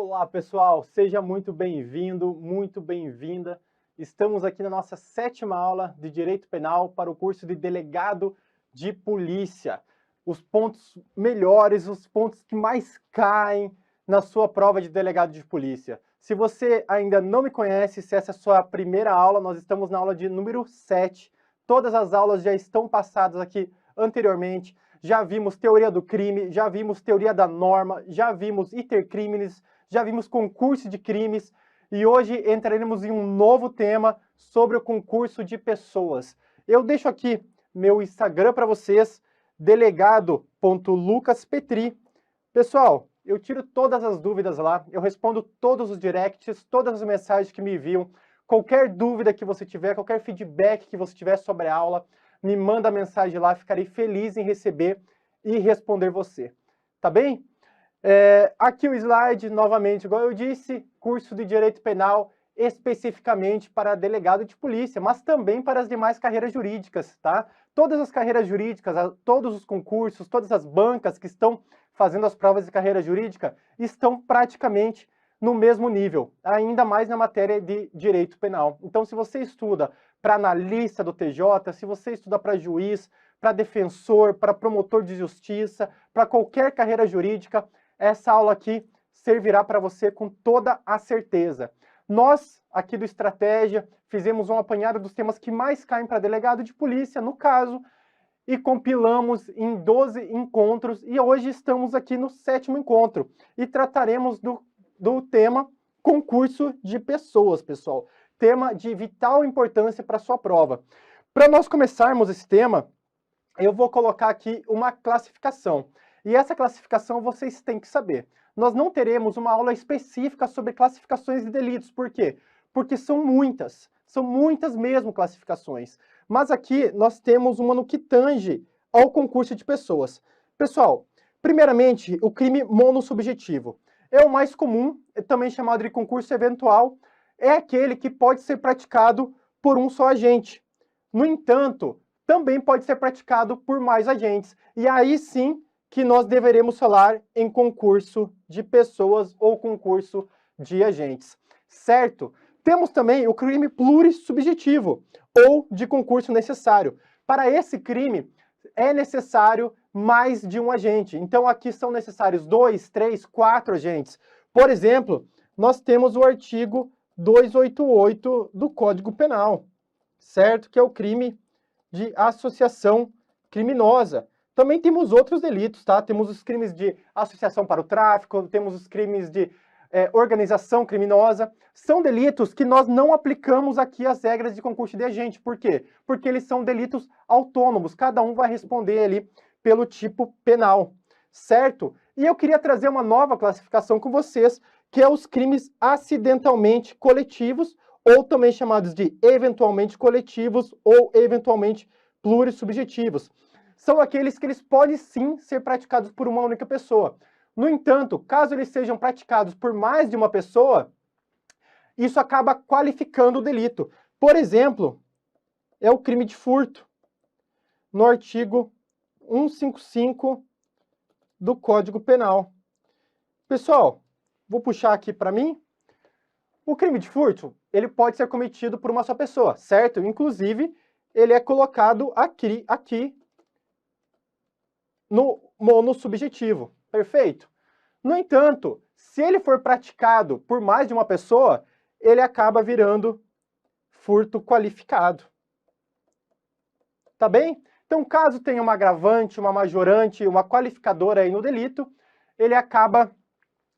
Olá, pessoal, seja muito bem-vindo, muito bem-vinda. Estamos aqui na nossa 7ª aula de Direito Penal para o curso de Delegado de Polícia. Os pontos melhores, os pontos que mais caem na sua prova de Delegado de Polícia. Se você ainda não me conhece, se essa é a sua primeira aula, nós estamos na aula de número 7. Todas as aulas já estão passadas aqui anteriormente. Já vimos teoria do crime, já vimos teoria da norma, já vimos iter criminis, já vimos concurso de crimes e hoje entraremos em um novo tema sobre o concurso de pessoas. Eu deixo aqui meu Instagram para vocês, delegado.lucaspetri. Pessoal, eu tiro todas as dúvidas lá, eu respondo todos os directs, todas as mensagens que me enviam. Qualquer dúvida que você tiver, qualquer feedback que você tiver sobre a aula, me manda mensagem lá, ficarei feliz em receber e responder você. Tá bem? Aqui o slide, novamente, igual eu disse, curso de Direito Penal especificamente para delegado de polícia, mas também para as demais carreiras jurídicas, tá? Todas as carreiras jurídicas, todos os concursos, todas as bancas que estão fazendo as provas de carreira jurídica estão praticamente no mesmo nível, ainda mais na matéria de Direito Penal. Então, se você estuda para analista do TJ, se você estuda para juiz, para defensor, para promotor de justiça, para qualquer carreira jurídica, essa aula aqui servirá para você com toda a certeza. Nós, aqui do Estratégia, fizemos um apanhado dos temas que mais caem para delegado de polícia, no caso, e compilamos em 12 encontros, e hoje estamos aqui no 7º encontro, e trataremos do tema concurso de pessoas, pessoal. Tema de vital importância para a sua prova. Para nós começarmos esse tema, eu vou colocar aqui uma classificação. E essa classificação vocês têm que saber. Nós não teremos uma aula específica sobre classificações de delitos. Por quê? Porque são muitas mesmo classificações. Mas aqui nós temos uma no que tange ao concurso de pessoas. Pessoal, primeiramente, o crime monossubjetivo. É o mais comum, é também chamado de concurso eventual, é aquele que pode ser praticado por um só agente. No entanto, também pode ser praticado por mais agentes. E aí sim que nós deveremos falar em concurso de pessoas ou concurso de agentes, certo? Temos também o crime plurissubjetivo ou de concurso necessário. Para esse crime, é necessário mais de um agente. Então, aqui são necessários 2, 3, 4 agentes. Por exemplo, nós temos o artigo 288 do Código Penal, certo? Que é o crime de associação criminosa. Também temos outros delitos, tá? Temos os crimes de associação para o tráfico, temos os crimes de organização criminosa. São delitos que nós não aplicamos aqui as regras de concurso de agente. Por quê? Porque eles são delitos autônomos. Cada um vai responder ali pelo tipo penal, certo? E eu queria trazer uma nova classificação com vocês, que é os crimes acidentalmente coletivos, ou também chamados de eventualmente coletivos ou eventualmente plurissubjetivos. São aqueles que eles podem sim ser praticados por uma única pessoa. No entanto, caso eles sejam praticados por mais de uma pessoa, isso acaba qualificando o delito. Por exemplo, é o crime de furto, no artigo 155 do Código Penal. Pessoal, vou puxar aqui para mim. O crime de furto, ele pode ser cometido por uma só pessoa, certo? Inclusive, ele é colocado aqui no monossubjetivo, perfeito? No entanto, se ele for praticado por mais de uma pessoa, ele acaba virando furto qualificado. Tá bem? Então, caso tenha uma agravante, uma majorante, uma qualificadora aí no delito, ele acaba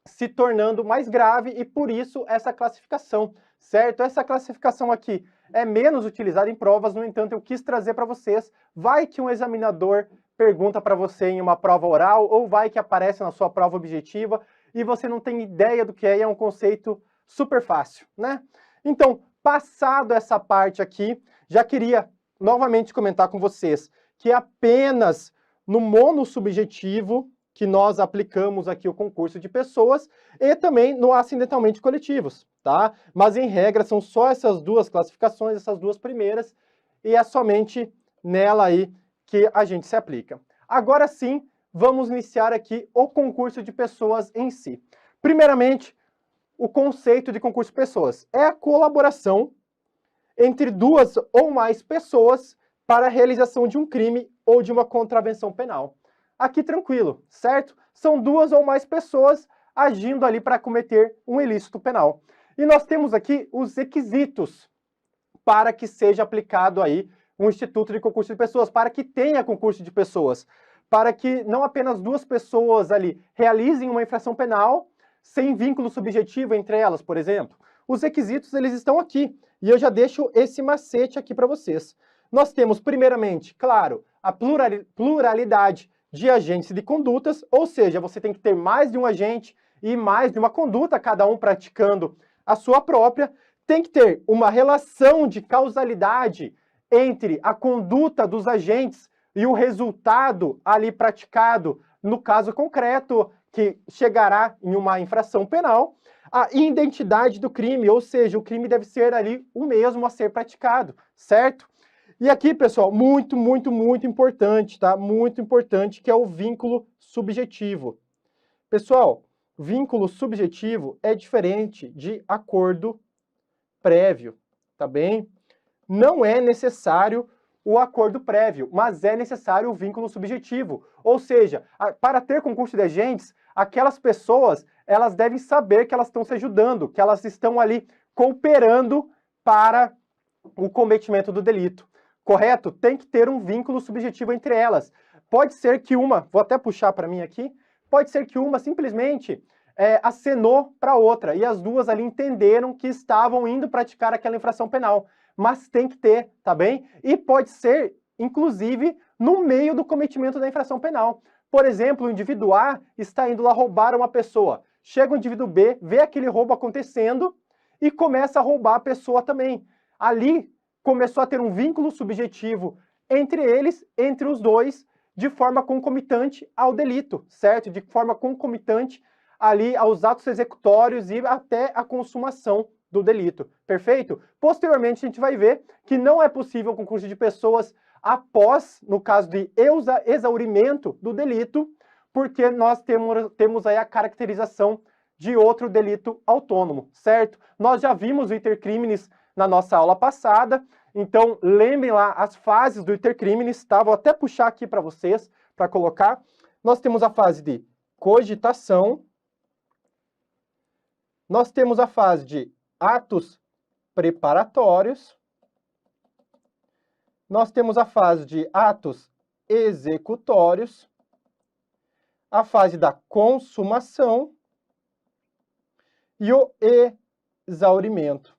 se tornando mais grave e por isso essa classificação, certo? Essa classificação aqui é menos utilizada em provas, no entanto, eu quis trazer para vocês. Vai que um examinador pergunta para você em uma prova oral ou vai que aparece na sua prova objetiva e você não tem ideia do que é, e é um conceito super fácil, né? Então, passado essa parte aqui, já queria novamente comentar com vocês que apenas no monossubjetivo que nós aplicamos aqui o concurso de pessoas e também no acidentalmente coletivos, tá? Mas em regra são só essas duas classificações, essas duas primeiras, e é somente nela aí que a gente se aplica. Agora sim, vamos iniciar aqui o concurso de pessoas em si. Primeiramente, o conceito de concurso de pessoas? É a colaboração entre duas ou mais pessoas para a realização de um crime ou de uma contravenção penal. Aqui tranquilo, certo? São duas ou mais pessoas agindo ali para cometer um ilícito penal. E nós temos aqui os requisitos para que seja aplicado aí um instituto de concurso de pessoas, para que tenha concurso de pessoas, para que não apenas duas pessoas ali realizem uma infração penal sem vínculo subjetivo entre elas, por exemplo. Os requisitos, eles estão aqui, e eu já deixo esse macete aqui para vocês. Nós temos, primeiramente, claro, a pluralidade de agentes e de condutas, ou seja, você tem que ter mais de um agente e mais de uma conduta, cada um praticando a sua própria. Tem que ter uma relação de causalidade entre a conduta dos agentes e o resultado ali praticado, no caso concreto, que chegará em uma infração penal. A identidade do crime, ou seja, o crime deve ser ali o mesmo a ser praticado, certo? E aqui, pessoal, muito importante, tá? Muito importante, que é o vínculo subjetivo. Pessoal, vínculo subjetivo é diferente de acordo prévio, tá bem? Não é necessário o acordo prévio, mas é necessário o vínculo subjetivo. Ou seja, para ter concurso de agentes, aquelas pessoas, elas devem saber que elas estão se ajudando, que elas estão ali cooperando para o cometimento do delito. Correto? Tem que ter um vínculo subjetivo entre elas. Pode ser que uma, vou até puxar para mim aqui, pode ser que uma simplesmente acenou para outra, e as duas ali entenderam que estavam indo praticar aquela infração penal. Mas tem que ter, tá bem? E pode ser, inclusive, no meio do cometimento da infração penal. Por exemplo, o indivíduo A está indo lá roubar uma pessoa. Chega o indivíduo B, vê aquele roubo acontecendo e começa a roubar a pessoa também. Ali começou a ter um vínculo subjetivo entre eles, entre os dois, de forma concomitante ao delito, certo? De forma concomitante ali aos atos executórios e até a consumação do delito, perfeito? Posteriormente, a gente vai ver que não é possível o concurso de pessoas após, no caso de exaurimento do delito, porque nós temos aí a caracterização de outro delito autônomo, certo? Nós já vimos o intercrimes na nossa aula passada, então lembrem lá as fases do intercrimes, tá? Vou até puxar aqui para vocês, para colocar. Nós temos a fase de cogitação, nós temos a fase de atos preparatórios, nós temos a fase de atos executórios, a fase da consumação e o exaurimento,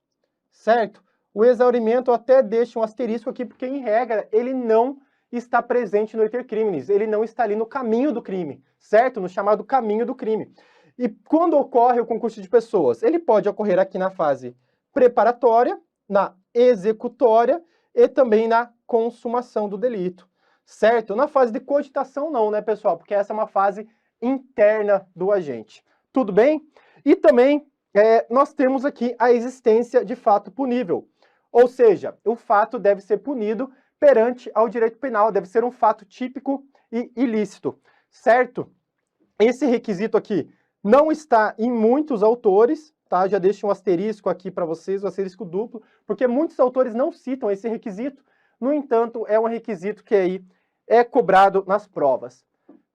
certo? O exaurimento eu até deixo um asterisco aqui, porque, em regra, ele não está presente no intercrimes, ele não está ali no caminho do crime, certo? No chamado caminho do crime. E quando ocorre o concurso de pessoas? Ele pode ocorrer aqui na fase preparatória, na executória e também na consumação do delito, certo? Na fase de cogitação não, né, pessoal? Porque essa é uma fase interna do agente. Tudo bem? E também nós temos aqui a existência de fato punível, ou seja, o fato deve ser punido perante ao direito penal, deve ser um fato típico e ilícito, certo? Esse requisito aqui não está em muitos autores, tá? Já deixo um asterisco aqui para vocês, um asterisco duplo, porque muitos autores não citam esse requisito, no entanto, é um requisito que aí é cobrado nas provas.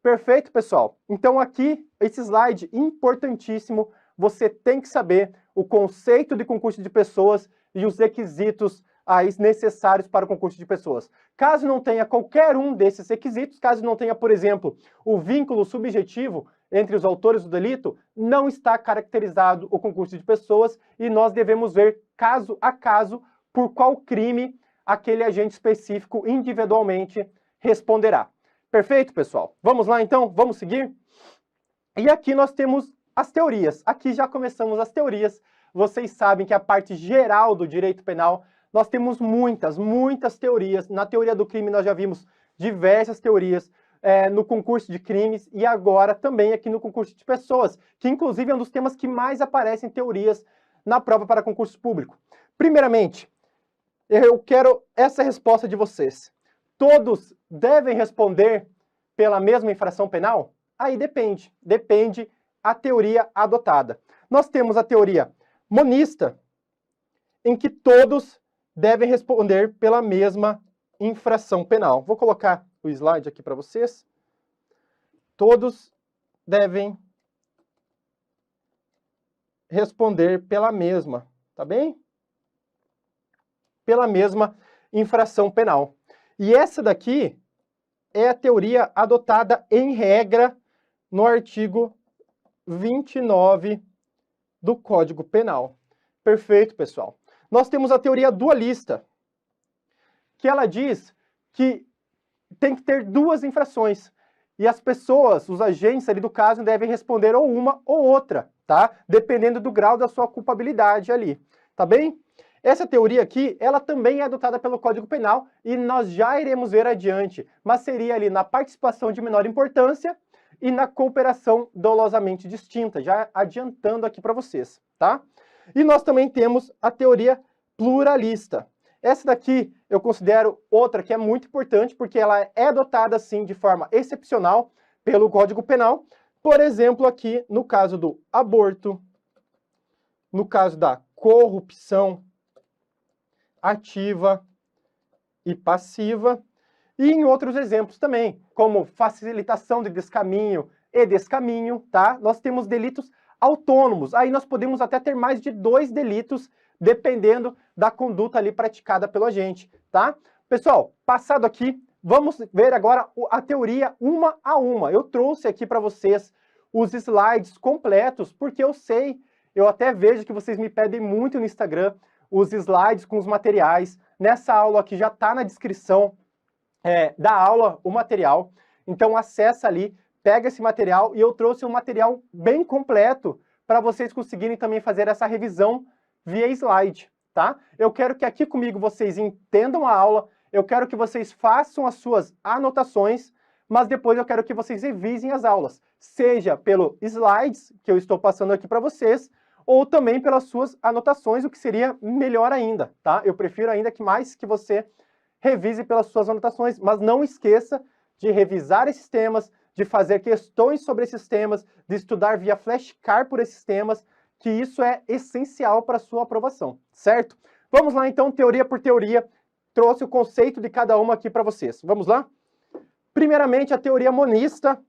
Perfeito, pessoal? Então aqui, esse slide importantíssimo, você tem que saber o conceito de concurso de pessoas e os requisitos aí necessários para o concurso de pessoas. Caso não tenha qualquer um desses requisitos, caso não tenha, por exemplo, o vínculo subjetivo entre os autores do delito, não está caracterizado o concurso de pessoas e nós devemos ver caso a caso por qual crime aquele agente específico individualmente responderá. Perfeito, pessoal? Vamos lá, então? Vamos seguir? E aqui nós temos as teorias. Aqui já começamos as teorias. Vocês sabem que a parte geral do direito penal, nós temos muitas teorias. Na teoria do crime nós já vimos diversas teorias, no concurso de crimes e agora também aqui no concurso de pessoas, que inclusive é um dos temas que mais aparecem teorias na prova para concurso público. Primeiramente, eu quero essa resposta de vocês. Todos devem responder pela mesma infração penal? Aí depende a teoria adotada. Nós temos a teoria monista, em que todos devem responder pela mesma infração penal. Vou colocar o slide aqui para vocês. Todos devem responder pela mesma, tá bem? Pela mesma infração penal. E essa daqui é a teoria adotada em regra no artigo 29 do Código Penal. Perfeito, pessoal. Nós temos a teoria dualista, que ela diz que tem que ter duas infrações. E as pessoas, os agentes ali do caso, devem responder ou uma ou outra, tá? Dependendo do grau da sua culpabilidade ali, tá bem? Essa teoria aqui, ela também é adotada pelo Código Penal e nós já iremos ver adiante, mas seria ali na participação de menor importância e na cooperação dolosamente distinta, já adiantando aqui para vocês, tá? E nós também temos a teoria pluralista. Essa daqui eu considero outra que é muito importante, porque ela é adotada, sim, de forma excepcional pelo Código Penal. Por exemplo, aqui no caso do aborto, no caso da corrupção ativa e passiva, e em outros exemplos também, como facilitação de descaminho e descaminho, tá? Nós temos delitos autônomos, aí nós podemos até ter mais de 2 delitos, dependendo da conduta ali praticada pelo agente, tá? Pessoal, passado aqui, vamos ver agora a teoria uma a uma. Eu trouxe aqui para vocês os slides completos, porque eu sei, eu até vejo que vocês me pedem muito no Instagram, os slides com os materiais. Nessa aula aqui já está na descrição da aula o material, então acessa ali, pega esse material, e eu trouxe um material bem completo para vocês conseguirem também fazer essa revisão via slide, tá? Eu quero que aqui comigo vocês entendam a aula, eu quero que vocês façam as suas anotações, mas depois eu quero que vocês revisem as aulas, seja pelo slides que eu estou passando aqui para vocês, ou também pelas suas anotações, o que seria melhor ainda, tá? Eu prefiro ainda que você revise pelas suas anotações, mas não esqueça de revisar esses temas, de fazer questões sobre esses temas, de estudar via flashcard por esses temas, que isso é essencial para a sua aprovação, certo? Vamos lá então, teoria por teoria, trouxe o conceito de cada uma aqui para vocês. Vamos lá? Primeiramente, a teoria monista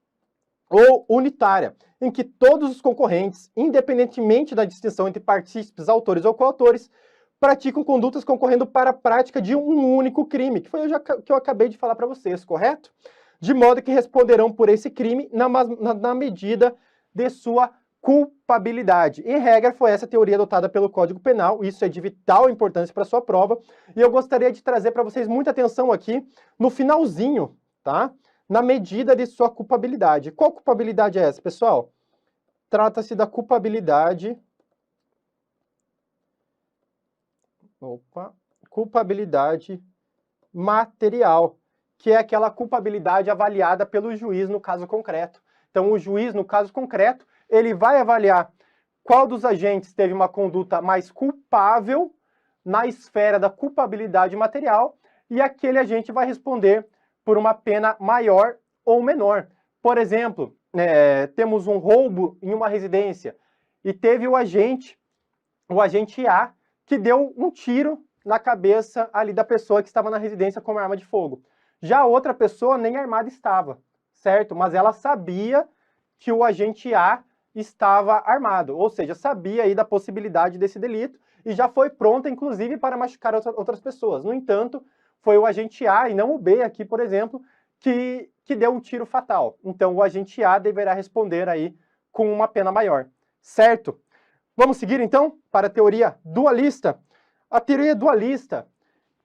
ou unitária, em que todos os concorrentes, independentemente da distinção entre partícipes, autores ou coautores, praticam condutas concorrendo para a prática de um único crime, que foi o que eu acabei de falar para vocês, correto? De modo que responderão por esse crime na medida de sua culpabilidade. Em regra, foi essa teoria adotada pelo Código Penal, isso é de vital importância para a sua prova, e eu gostaria de trazer para vocês muita atenção aqui no finalzinho, tá? Na medida de sua culpabilidade. Qual culpabilidade é essa, pessoal? Trata-se da culpabilidade... culpabilidade material, que é aquela culpabilidade avaliada pelo juiz no caso concreto. Então, o juiz, no caso concreto, ele vai avaliar qual dos agentes teve uma conduta mais culpável na esfera da culpabilidade material e aquele agente vai responder por uma pena maior ou menor. Por exemplo, temos um roubo em uma residência e teve o agente A, que deu um tiro na cabeça ali da pessoa que estava na residência com uma arma de fogo. Já a outra pessoa nem armada estava, certo? Mas ela sabia que o agente A estava armado, ou seja, sabia aí da possibilidade desse delito e já foi pronta, inclusive, para machucar outras pessoas. No entanto, foi o agente A e não o B aqui, por exemplo, que deu um tiro fatal. Então, o agente A deverá responder aí com uma pena maior, certo? Vamos seguir, então, para a teoria dualista. A teoria dualista,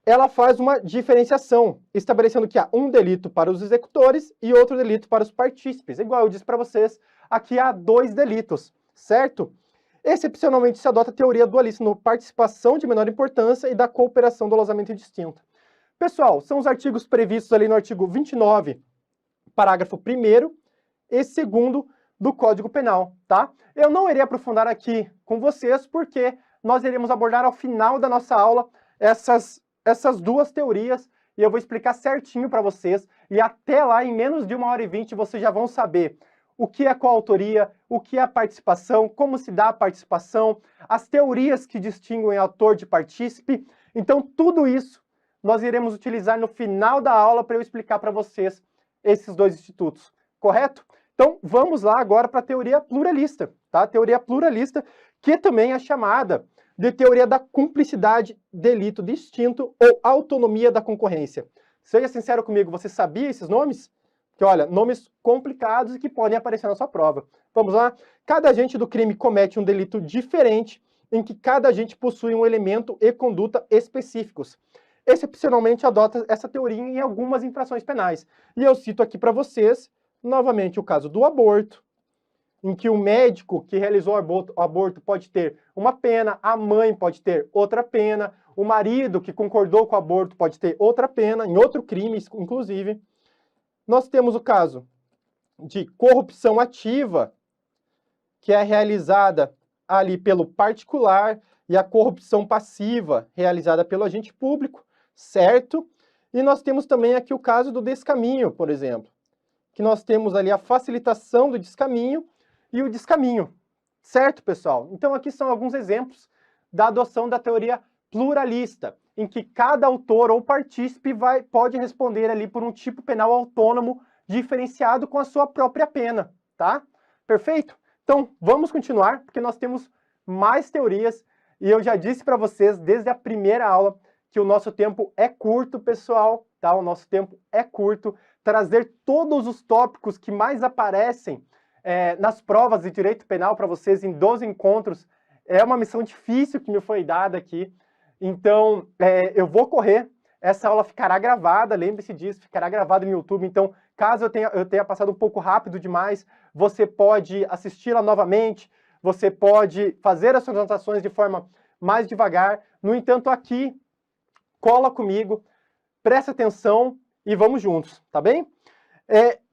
ela faz uma diferenciação, estabelecendo que há um delito para os executores e outro delito para os partícipes. Igual eu disse para vocês, aqui há 2 delitos, certo? Excepcionalmente se adota a teoria dualista no participação de menor importância e da cooperação dolosamente distinta. Pessoal, são os artigos previstos ali no artigo 29, parágrafo 1º e 2º do Código Penal, tá? Eu não irei aprofundar aqui com vocês, porque nós iremos abordar ao final da nossa aula essas 2 teorias, e eu vou explicar certinho para vocês, e até lá, em menos de 1h20, vocês já vão saber o que é coautoria, o que é a participação, como se dá a participação, as teorias que distinguem autor de partícipe. Então, tudo isso nós iremos utilizar no final da aula para eu explicar para vocês esses dois institutos, correto? Então, vamos lá agora para a teoria pluralista, tá? Teoria pluralista, que também é chamada de teoria da cumplicidade, delito distinto ou autonomia da concorrência. Seja sincero comigo, você sabia esses nomes? Que olha, nomes complicados e que podem aparecer na sua prova. Vamos lá? Cada agente do crime comete um delito diferente, em que cada agente possui um elemento e conduta específicos. Excepcionalmente adota essa teoria em algumas infrações penais. E eu cito aqui para vocês, novamente, o caso do aborto, em que o médico que realizou o aborto pode ter uma pena, a mãe pode ter outra pena, o marido que concordou com o aborto pode ter outra pena, em outro crime, inclusive. Nós temos o caso de corrupção ativa, que é realizada ali pelo particular, e a corrupção passiva, realizada pelo agente público, certo? E nós temos também aqui o caso do descaminho, por exemplo, que nós temos ali a facilitação do descaminho e o descaminho, certo, pessoal? Então aqui são alguns exemplos da adoção da teoria pluralista, em que cada autor ou partícipe pode responder ali por um tipo penal autônomo diferenciado com a sua própria pena, tá? Perfeito? Então, vamos continuar, porque nós temos mais teorias, e eu já disse para vocês desde a primeira aula que o nosso tempo é curto, pessoal, tá? O nosso tempo é curto. Trazer todos os tópicos que mais aparecem nas provas de direito penal para vocês em 12 encontros é uma missão difícil que me foi dada aqui. Então, eu vou correr, essa aula ficará gravada, lembre-se disso, ficará gravada no YouTube, então, caso eu tenha passado um pouco rápido demais, você pode assisti-la novamente, você pode fazer as suas anotações de forma mais devagar. No entanto, aqui, cola comigo, presta atenção e vamos juntos, tá bem?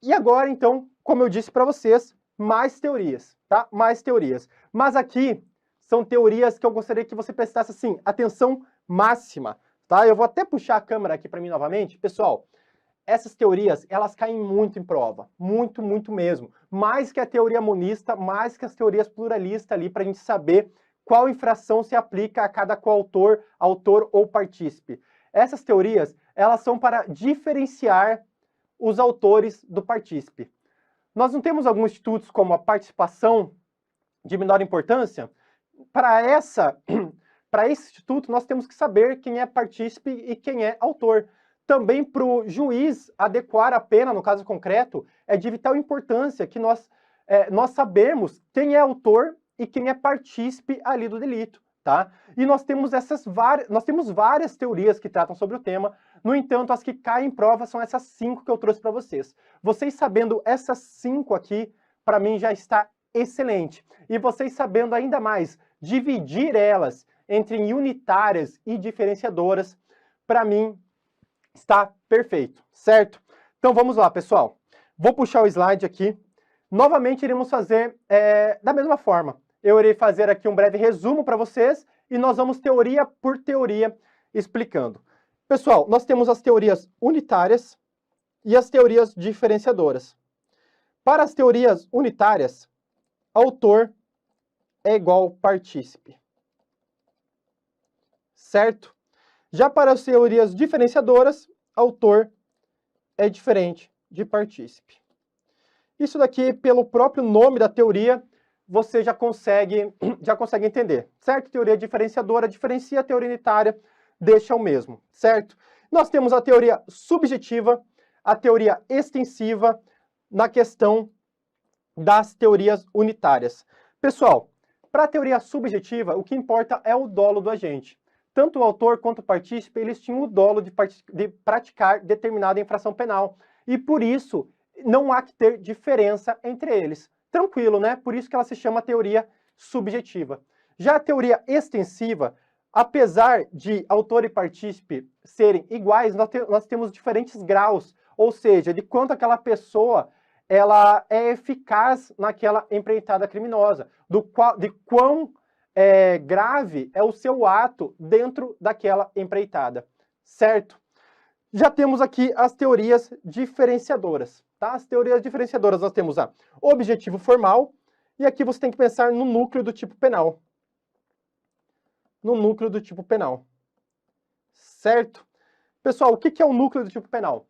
E agora, então, como eu disse para vocês, mais teorias, tá? Mais teorias. Mas aqui são teorias que eu gostaria que você prestasse, assim, atenção máxima, tá? Eu vou até puxar a câmera aqui para mim novamente. Pessoal, essas teorias, elas caem muito em prova. Muito, muito mesmo. Mais que a teoria monista, mais que as teorias pluralistas ali, para a gente saber qual infração se aplica a cada coautor, autor ou partícipe. Essas teorias, elas são para diferenciar os autores do partícipe. Nós não temos alguns institutos como a participação de menor importância? Para esse instituto, nós temos que saber quem é partícipe e quem é autor. Também para o juiz adequar a pena, no caso concreto, é de vital importância que nós sabemos quem é autor e quem é partícipe ali do delito, tá? E nós temos várias teorias que tratam sobre o tema. No entanto, as que caem em prova são essas 5 que eu trouxe para vocês. Vocês sabendo essas 5 aqui, para mim já está excelente. E vocês sabendo ainda mais dividir elas entre unitárias e diferenciadoras, para mim está perfeito, certo? Então vamos lá, pessoal. Vou puxar o slide aqui. Novamente iremos fazer da mesma forma. Eu irei fazer aqui um breve resumo para vocês e nós vamos teoria por teoria explicando. Pessoal, nós temos as teorias unitárias e as teorias diferenciadoras. Para as teorias unitárias, autor é igual partícipe. Certo? Já para as teorias diferenciadoras, autor é diferente de partícipe. Isso daqui, pelo próprio nome da teoria, você já consegue entender, certo? Teoria diferenciadora diferencia, a teoria unitária deixa o mesmo, certo? Nós temos a teoria subjetiva, a teoria extensiva, na questão das teorias unitárias. Pessoal, para a teoria subjetiva, o que importa é o dolo do agente. Tanto o autor quanto o partícipe, eles tinham o dolo de praticar determinada infração penal. E por isso, não há que ter diferença entre eles. Tranquilo, né? Por isso que ela se chama teoria subjetiva. Já a teoria extensiva, apesar de autor e partícipe serem iguais, nós temos diferentes graus, ou seja, de quanto aquela pessoa ela é eficaz naquela empreitada criminosa, de quão grave é o seu ato dentro daquela empreitada, certo? Já temos aqui as teorias diferenciadoras. tá? As teorias diferenciadoras, nós temos a objetivo formal, e aqui você tem que pensar no núcleo do tipo penal. No núcleo do tipo penal. Certo? Pessoal, o que é o núcleo do tipo penal?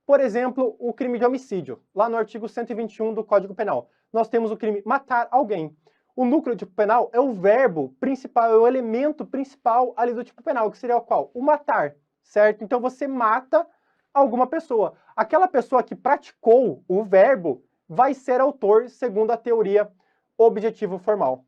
Por exemplo, o crime de homicídio. Lá no artigo 121 do Código Penal, nós temos o crime matar alguém. O núcleo do tipo penal é o verbo principal, é o elemento principal ali do tipo penal, que seria o qual? O matar, certo? Então você mata alguma pessoa. Aquela pessoa que praticou o verbo vai ser autor, segundo a teoria objetivo formal.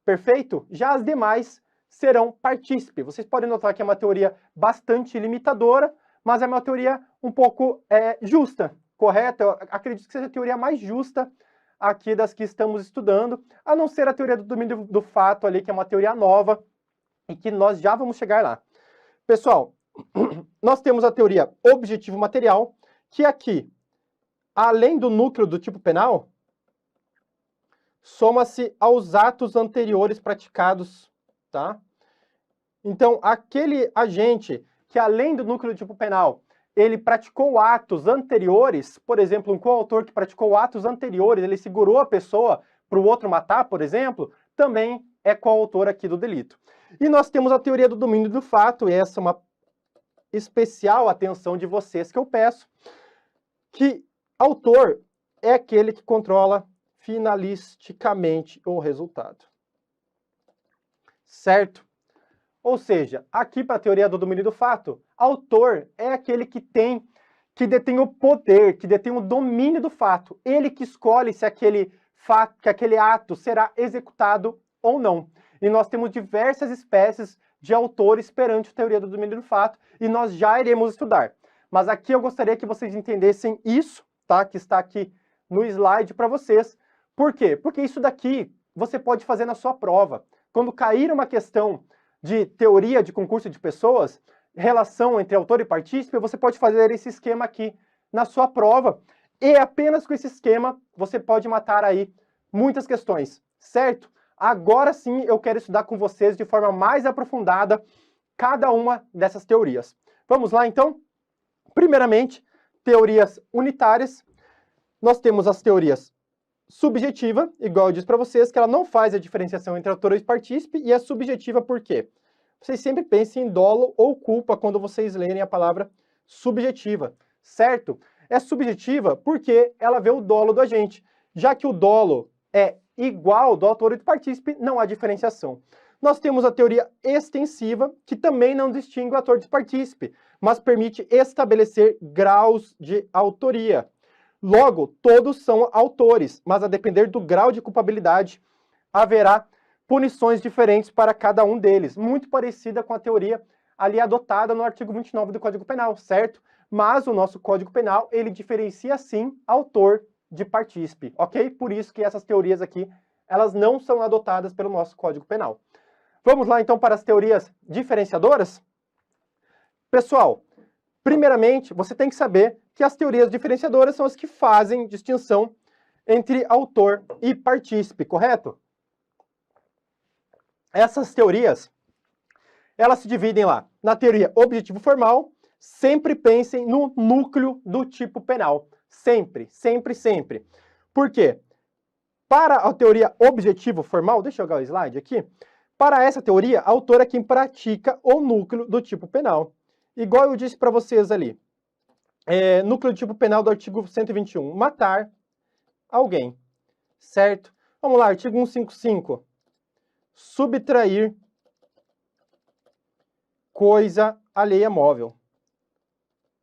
Perfeito? Já as demais serão partícipe. Vocês podem notar que é uma teoria bastante limitadora, mas é uma teoria um pouco justa, correta? Eu acredito que seja a teoria mais justa aqui das que estamos estudando, a não ser a teoria do domínio do fato ali, que é uma teoria nova, e que nós já vamos chegar lá. Pessoal, nós temos a teoria objetivo material, que aqui, além do núcleo do tipo penal, soma-se aos atos anteriores praticados, tá? Então, aquele agente que, além do núcleo do tipo penal, ele praticou atos anteriores, por exemplo, um coautor que praticou atos anteriores, ele segurou a pessoa para o outro matar, por exemplo, também é coautor aqui do delito. E nós temos a teoria do domínio do fato, e essa é uma especial atenção de vocês que eu peço, que autor é aquele que controla finalisticamente o resultado. Certo? Ou seja, aqui para a teoria do domínio do fato, autor é aquele que detém o poder, que detém o domínio do fato. Ele que escolhe se aquele ato será executado ou não. E nós temos diversas espécies de autores perante a teoria do domínio do fato, e nós já iremos estudar. Mas aqui eu gostaria que vocês entendessem isso, tá? Que está aqui no slide para vocês. Por quê? Porque isso daqui você pode fazer na sua prova. Quando cair uma questão de teoria de concurso de pessoas, relação entre autor e partícipe, você pode fazer esse esquema aqui na sua prova. E apenas com esse esquema, você pode matar aí muitas questões, certo? Agora sim, eu quero estudar com vocês de forma mais aprofundada cada uma dessas teorias. Vamos lá, então? Primeiramente, teorias unitárias. Nós temos as teorias subjetiva, igual eu disse para vocês, que ela não faz a diferenciação entre autor e partícipe, e é subjetiva por quê? Vocês sempre pensem em dolo ou culpa quando vocês lerem a palavra subjetiva, certo? É subjetiva porque ela vê o dolo do agente. Já que o dolo é igual do autor e do partícipe, não há diferenciação. Nós temos a teoria extensiva, que também não distingue o autor do partícipe, mas permite estabelecer graus de autoria. Logo, todos são autores, mas a depender do grau de culpabilidade, haverá punições diferentes para cada um deles, muito parecida com a teoria ali adotada no artigo 29 do Código Penal, certo? Mas o nosso Código Penal, ele diferencia sim autor de partícipe, ok? Por isso que essas teorias aqui, elas não são adotadas pelo nosso Código Penal. Vamos lá então para as teorias diferenciadoras? Pessoal, primeiramente, você tem que saber que as teorias diferenciadoras são as que fazem distinção entre autor e partícipe, correto? Essas teorias, elas se dividem lá na teoria objetivo formal. Sempre pensem no núcleo do tipo penal. Sempre, sempre, sempre. Por quê? Para a teoria objetivo formal, deixa eu jogar o slide aqui. Para essa teoria, autor é quem pratica o núcleo do tipo penal. Igual eu disse para vocês ali. Núcleo do tipo penal do artigo 121. Matar alguém. Certo? Vamos lá, artigo 155. Subtrair coisa alheia móvel.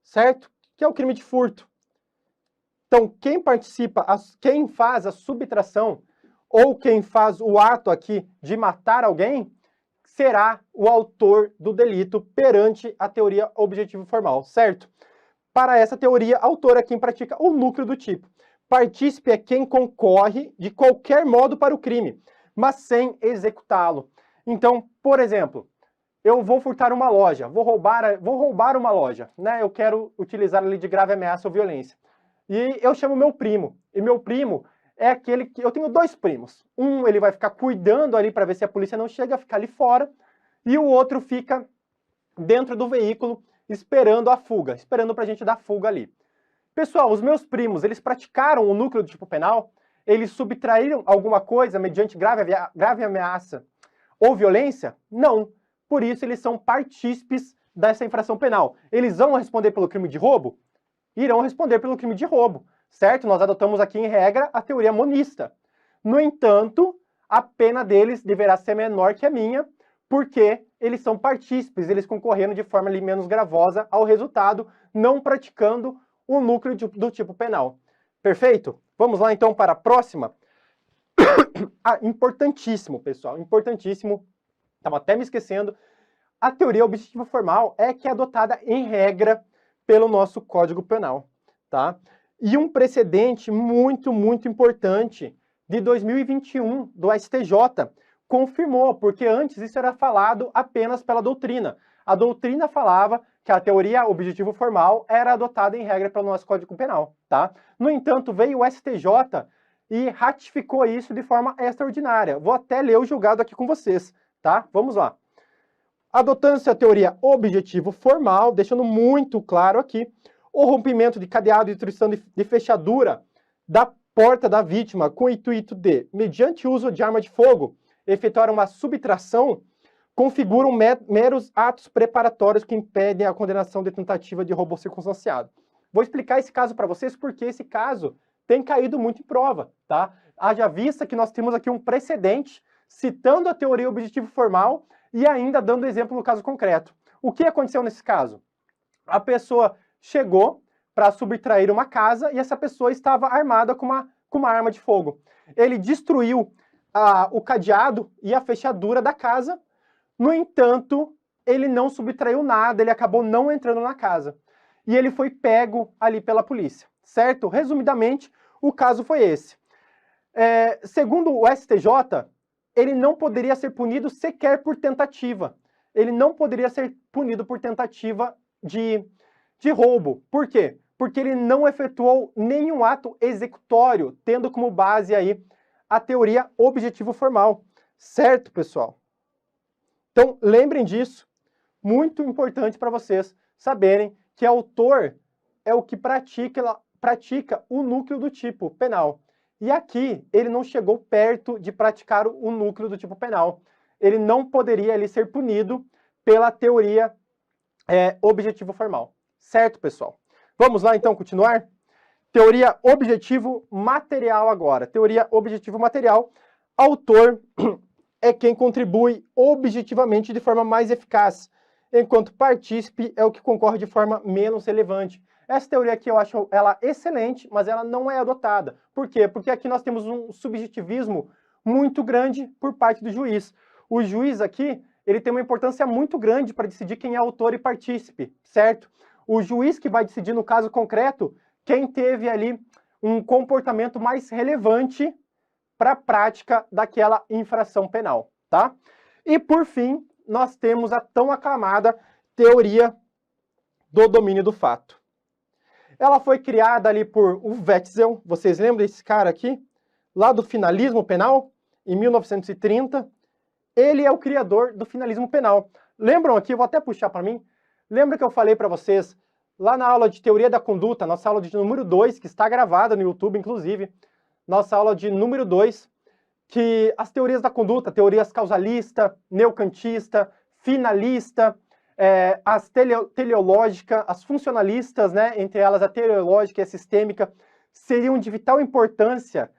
Certo? Que é o crime de furto. Então, quem participa, quem faz a subtração, ou quem faz o ato aqui de matar alguém, será o autor do delito perante a teoria objetivo formal, certo? Para essa teoria, autor é quem pratica o núcleo do tipo. Partícipe é quem concorre de qualquer modo para o crime, mas sem executá-lo. Então, por exemplo, eu vou furtar uma loja, vou roubar uma loja, né? Eu quero utilizar a lei de grave ameaça ou violência. E eu chamo meu primo, e meu primo é aquele que... Eu tenho dois primos. Um, ele vai ficar cuidando ali para ver se a polícia não chega, ficar ali fora, e o outro fica dentro do veículo esperando a fuga, esperando pra gente dar fuga ali. Pessoal, os meus primos, eles praticaram o núcleo do tipo penal? Eles subtraíram alguma coisa mediante grave ameaça ou violência? Não. Por isso, eles são partícipes dessa infração penal. Eles vão responder pelo crime de roubo? Irão responder pelo crime de roubo, certo? Nós adotamos aqui, em regra, a teoria monista. No entanto, a pena deles deverá ser menor que a minha, porque eles são partícipes, eles concorreram de forma ali menos gravosa ao resultado, não praticando o núcleo do tipo penal. Perfeito? Vamos lá, então, para a próxima. Importantíssimo, pessoal, importantíssimo. Estava até me esquecendo. A teoria objetiva formal é que é adotada, em regra, pelo nosso Código Penal, tá? E um precedente muito, muito importante de 2021 do STJ confirmou, porque antes isso era falado apenas pela doutrina. A doutrina falava que a teoria objetivo formal era adotada em regra pelo nosso Código Penal, tá? No entanto, veio o STJ e ratificou isso de forma extraordinária. Vou até ler o julgado aqui com vocês, tá? Vamos lá. Adotando-se a teoria objetivo formal, deixando muito claro aqui, o rompimento de cadeado e destruição de fechadura da porta da vítima com o intuito de, mediante uso de arma de fogo, efetuar uma subtração, configuram meros atos preparatórios que impedem a condenação de tentativa de roubo circunstanciado. Vou explicar esse caso para vocês porque esse caso tem caído muito em prova, tá? Haja vista que nós temos aqui um precedente citando a teoria objetivo formal e ainda dando exemplo no caso concreto. O que aconteceu nesse caso? A pessoa chegou para subtrair uma casa e essa pessoa estava armada com uma arma de fogo. Ele destruiu o cadeado e a fechadura da casa, no entanto, ele não subtraiu nada, ele acabou não entrando na casa. E ele foi pego ali pela polícia, certo? Resumidamente, o caso foi esse. Segundo o STJ, ele não poderia ser punido sequer por tentativa. Ele não poderia ser punido por tentativa de roubo. Por quê? Porque ele não efetuou nenhum ato executório, tendo como base aí a teoria objetivo formal. Certo, pessoal? Então, lembrem disso. Muito importante para vocês saberem que autor é o que pratica o núcleo do tipo penal. E aqui, ele não chegou perto de praticar o núcleo do tipo penal. Ele não poderia ali ser punido pela teoria objetivo formal. Certo, pessoal? Vamos lá, então, continuar? Teoria objetivo material agora. Teoria objetivo material. Autor é quem contribui objetivamente de forma mais eficaz, enquanto partícipe é o que concorre de forma menos relevante. Essa teoria aqui eu acho ela excelente, mas ela não é adotada. Por quê? Porque aqui nós temos um subjetivismo muito grande por parte do juiz. O juiz aqui, ele tem uma importância muito grande para decidir quem é autor e partícipe, certo? O juiz que vai decidir no caso concreto quem teve ali um comportamento mais relevante para a prática daquela infração penal, tá? E por fim, nós temos a tão aclamada teoria do domínio do fato. Ela foi criada ali por Wetzel, vocês lembram desse cara aqui? Lá do finalismo penal, em 1930. Ele é o criador do finalismo penal. Lembram aqui, vou até puxar para mim, lembra que eu falei para vocês, lá na aula de teoria da conduta, nossa aula de número 2, que está gravada no YouTube, inclusive, nossa aula de número 2, que as teorias da conduta, teorias causalista, neocantista, finalista, as teleológica, as funcionalistas, né, entre elas a teleológica e a sistêmica, seriam de vital importância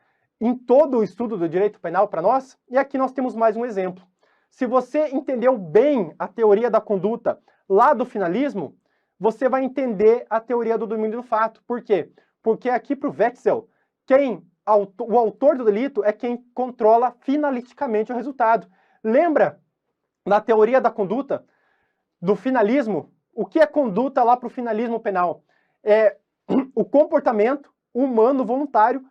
em todo o estudo do direito penal para nós. E aqui nós temos mais um exemplo. Se você entendeu bem a teoria da conduta lá do finalismo, você vai entender a teoria do domínio do fato. Por quê? Porque aqui para o Wetzel, o autor do delito é quem controla finalisticamente o resultado. Lembra na teoria da conduta do finalismo? O que é conduta lá para o finalismo penal? É o comportamento humano voluntário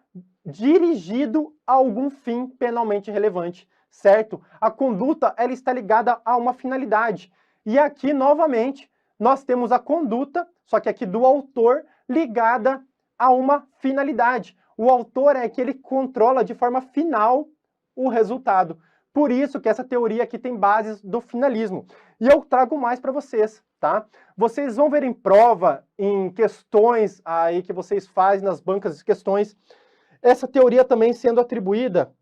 dirigido a algum fim penalmente relevante, certo? A conduta, ela está ligada a uma finalidade. E aqui, novamente, nós temos a conduta, só que aqui do autor, ligada a uma finalidade. O autor é que ele controla de forma final o resultado. Por isso que essa teoria aqui tem bases do finalismo. E eu trago mais para vocês, tá? Vocês vão ver em prova, em questões aí que vocês fazem nas bancas de questões, essa teoria também sendo atribuída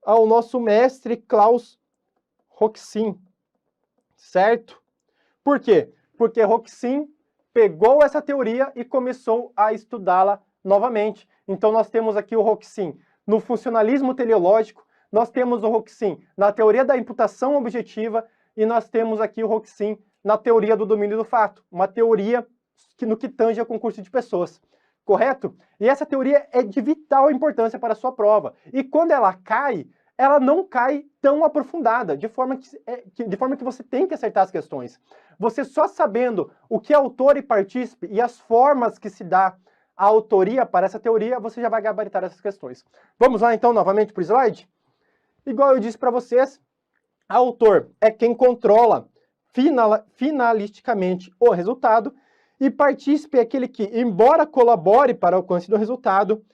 ao nosso mestre Klaus Roxin, certo? Por quê? Porque Roxin pegou essa teoria e começou a estudá-la novamente. Então nós temos aqui o Roxin no funcionalismo teleológico, nós temos o Roxin na teoria da imputação objetiva e nós temos aqui o Roxin na teoria do domínio do fato, uma teoria no que tange ao concurso de pessoas, correto? E essa teoria é de vital importância para a sua prova. E quando ela cai, ela não cai tão aprofundada, de forma que você tem que acertar as questões. Você só sabendo o que é autor e partícipe e as formas que se dá a autoria para essa teoria, você já vai gabaritar essas questões. Vamos lá então novamente para o slide? Igual eu disse para vocês, autor é quem controla finalisticamente o resultado e partícipe é aquele que, embora colabore para o alcance do resultado,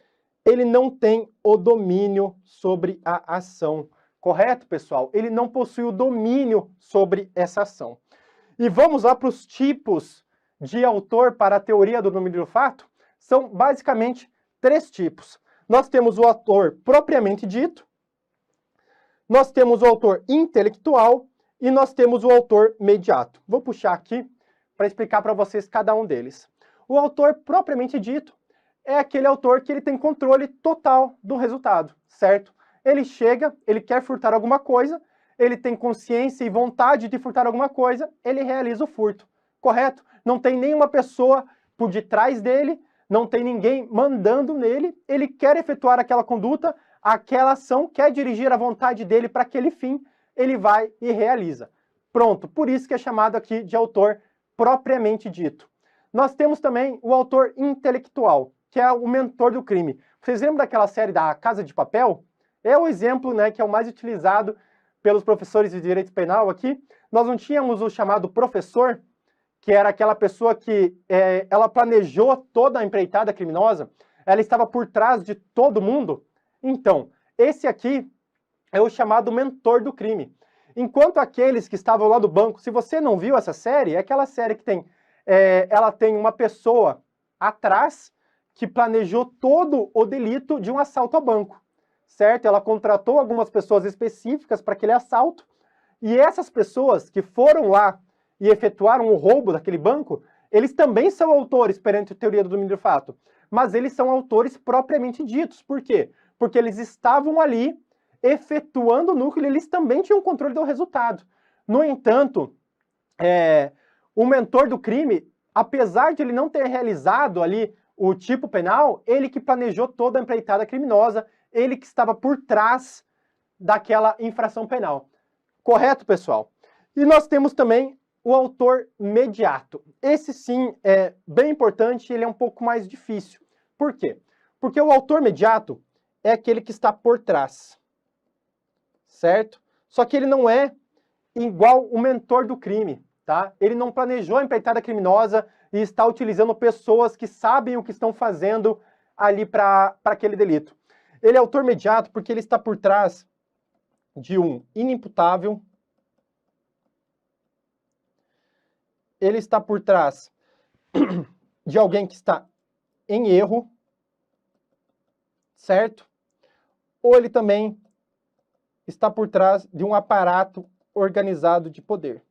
ele não tem o domínio sobre a ação. Correto, pessoal? Ele não possui o domínio sobre essa ação. E vamos lá para os tipos de autor para a teoria do domínio do fato? São basicamente 3 tipos. Nós temos o autor propriamente dito, nós temos o autor intelectual e nós temos o autor mediato. Vou puxar aqui para explicar para vocês cada um deles. O autor propriamente dito é aquele autor que ele tem controle total do resultado, certo? Ele chega, ele quer furtar alguma coisa, ele tem consciência e vontade de furtar alguma coisa, ele realiza o furto, correto? Não tem nenhuma pessoa por detrás dele, não tem ninguém mandando nele, ele quer efetuar aquela conduta, aquela ação, quer dirigir a vontade dele para aquele fim, ele vai e realiza. Pronto, por isso que é chamado aqui de autor propriamente dito. Nós temos também o autor intelectual, que é o mentor do crime. Vocês lembram daquela série da Casa de Papel? É o exemplo, né, que é o mais utilizado pelos professores de direito penal aqui. Nós não tínhamos o chamado professor, que era aquela pessoa que ela planejou toda a empreitada criminosa, ela estava por trás de todo mundo. Então, esse aqui é o chamado mentor do crime. Enquanto aqueles que estavam lá do banco, se você não viu essa série, é aquela série que tem, ela tem uma pessoa atrás que planejou todo o delito de um assalto ao banco, certo? Ela contratou algumas pessoas específicas para aquele assalto, e essas pessoas que foram lá e efetuaram o roubo daquele banco, eles também são autores perante a teoria do domínio do fato, mas eles são autores propriamente ditos. Por quê? Porque eles estavam ali efetuando o núcleo, eles também tinham controle do resultado. No entanto, o mentor do crime, apesar de ele não ter realizado ali o tipo penal, ele que planejou toda a empreitada criminosa, ele que estava por trás daquela infração penal. Correto, pessoal? E nós temos também o autor mediato. Esse sim é bem importante, ele é um pouco mais difícil. Por quê? Porque o autor mediato é aquele que está por trás, certo? Só que ele não é igual o mentor do crime, tá? Ele não planejou a empreitada criminosa e está utilizando pessoas que sabem o que estão fazendo ali para aquele delito. Ele é autor mediato porque ele está por trás de um inimputável, ele está por trás de alguém que está em erro, certo? Ou ele também está por trás de um aparato organizado de poder.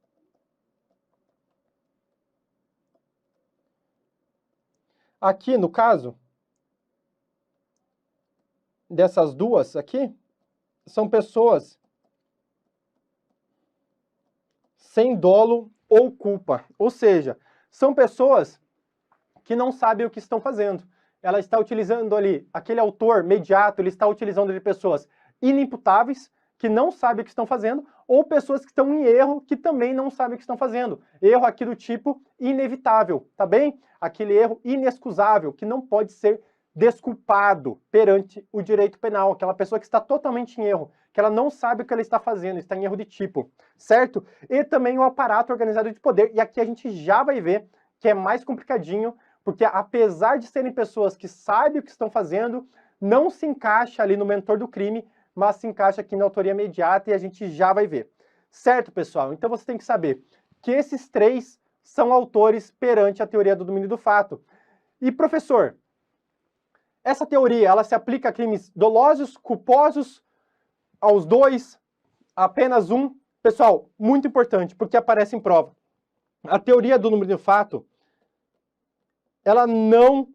Aqui, no caso, dessas duas aqui, são pessoas sem dolo ou culpa. Ou seja, são pessoas que não sabem o que estão fazendo. Ela está utilizando ali, aquele autor mediato, ele está utilizando ali pessoas inimputáveis, que não sabem o que estão fazendo, ou pessoas que estão em erro, que também não sabem o que estão fazendo. Erro aqui do tipo inevitável, tá bem? Aquele erro inexcusável, que não pode ser desculpado perante o direito penal. Aquela pessoa que está totalmente em erro, que ela não sabe o que ela está fazendo, está em erro de tipo, certo? E também o aparato organizado de poder. E aqui a gente já vai ver que é mais complicadinho, porque apesar de serem pessoas que sabem o que estão fazendo, não se encaixa ali no mentor do crime, mas se encaixa aqui na autoria imediata e a gente já vai ver. Certo, pessoal? Então você tem que saber que esses três são autores perante a teoria do domínio do fato. E, professor, essa teoria, ela se aplica a crimes dolosos, culposos, aos dois, apenas um? Pessoal, muito importante, porque aparece em prova. A teoria do domínio do fato, ela não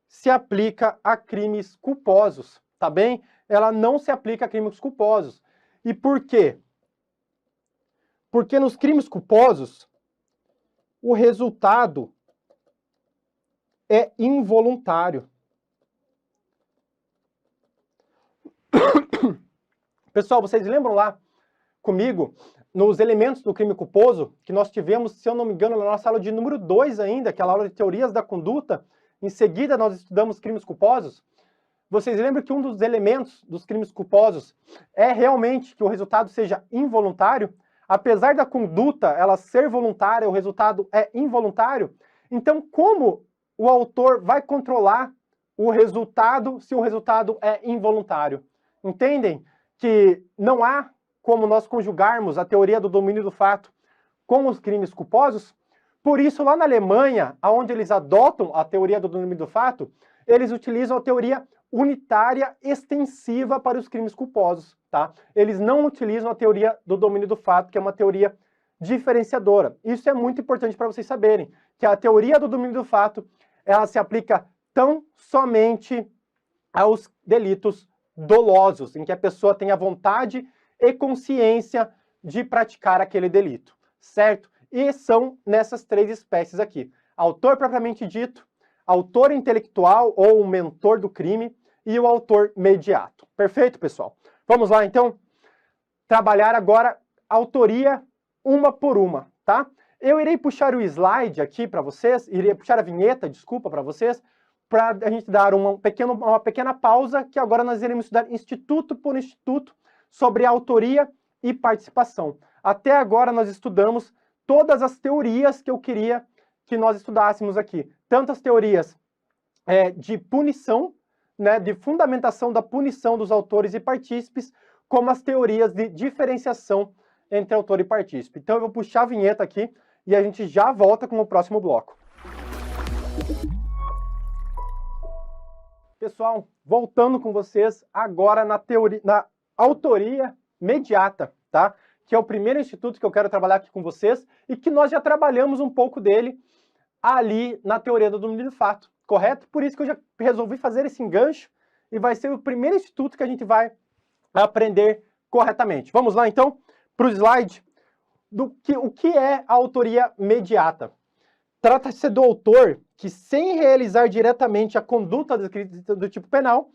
se aplica a crimes culposos, tá bem? Ela não se aplica a crimes culposos. E por quê? Porque nos crimes culposos, o resultado é involuntário. Pessoal, vocês lembram lá comigo, nos elementos do crime culposo, que nós tivemos, se eu não me engano, na nossa aula de número 2 ainda, aquela aula de teorias da conduta, em seguida nós estudamos crimes culposos? Vocês lembram que um dos elementos dos crimes culposos é realmente que o resultado seja involuntário? Apesar da conduta ela ser voluntária, o resultado é involuntário. Então, como o autor vai controlar o resultado se o resultado é involuntário? Entendem que não há como nós conjugarmos a teoria do domínio do fato com os crimes culposos? Por isso, lá na Alemanha, onde eles adotam a teoria do domínio do fato, eles utilizam a teoria unitária extensiva para os crimes culposos, tá? Eles não utilizam a teoria do domínio do fato, que é uma teoria diferenciadora. Isso é muito importante para vocês saberem, que a teoria do domínio do fato, ela se aplica tão somente aos delitos dolosos, em que a pessoa tenha vontade e consciência de praticar aquele delito, certo? E são nessas três espécies aqui: autor propriamente dito, autor intelectual ou o mentor do crime e o autor mediato. Perfeito, pessoal? Vamos lá, então, trabalhar agora a autoria uma por uma, tá? Eu irei puxar o slide aqui para vocês, irei puxar a vinheta, desculpa, para vocês, para a gente dar uma pequena pausa, que agora nós iremos estudar instituto por instituto sobre autoria e participação. Até agora nós estudamos todas as teorias que eu queria que nós estudássemos aqui. Tanto as teorias de punição, né, de fundamentação da punição dos autores e partícipes, como as teorias de diferenciação entre autor e partícipe. Então eu vou puxar a vinheta aqui e a gente já volta com o próximo bloco. Pessoal, voltando com vocês agora na autoria mediata, tá? Que é o primeiro instituto que eu quero trabalhar aqui com vocês e que nós já trabalhamos um pouco dele ali na teoria do domínio do fato, correto? Por isso que eu já resolvi fazer esse engancho e vai ser o primeiro instituto que a gente vai aprender corretamente. Vamos lá, então, para o slide. O que é a autoria mediata? Trata-se do autor que, sem realizar diretamente a conduta descrita do tipo penal,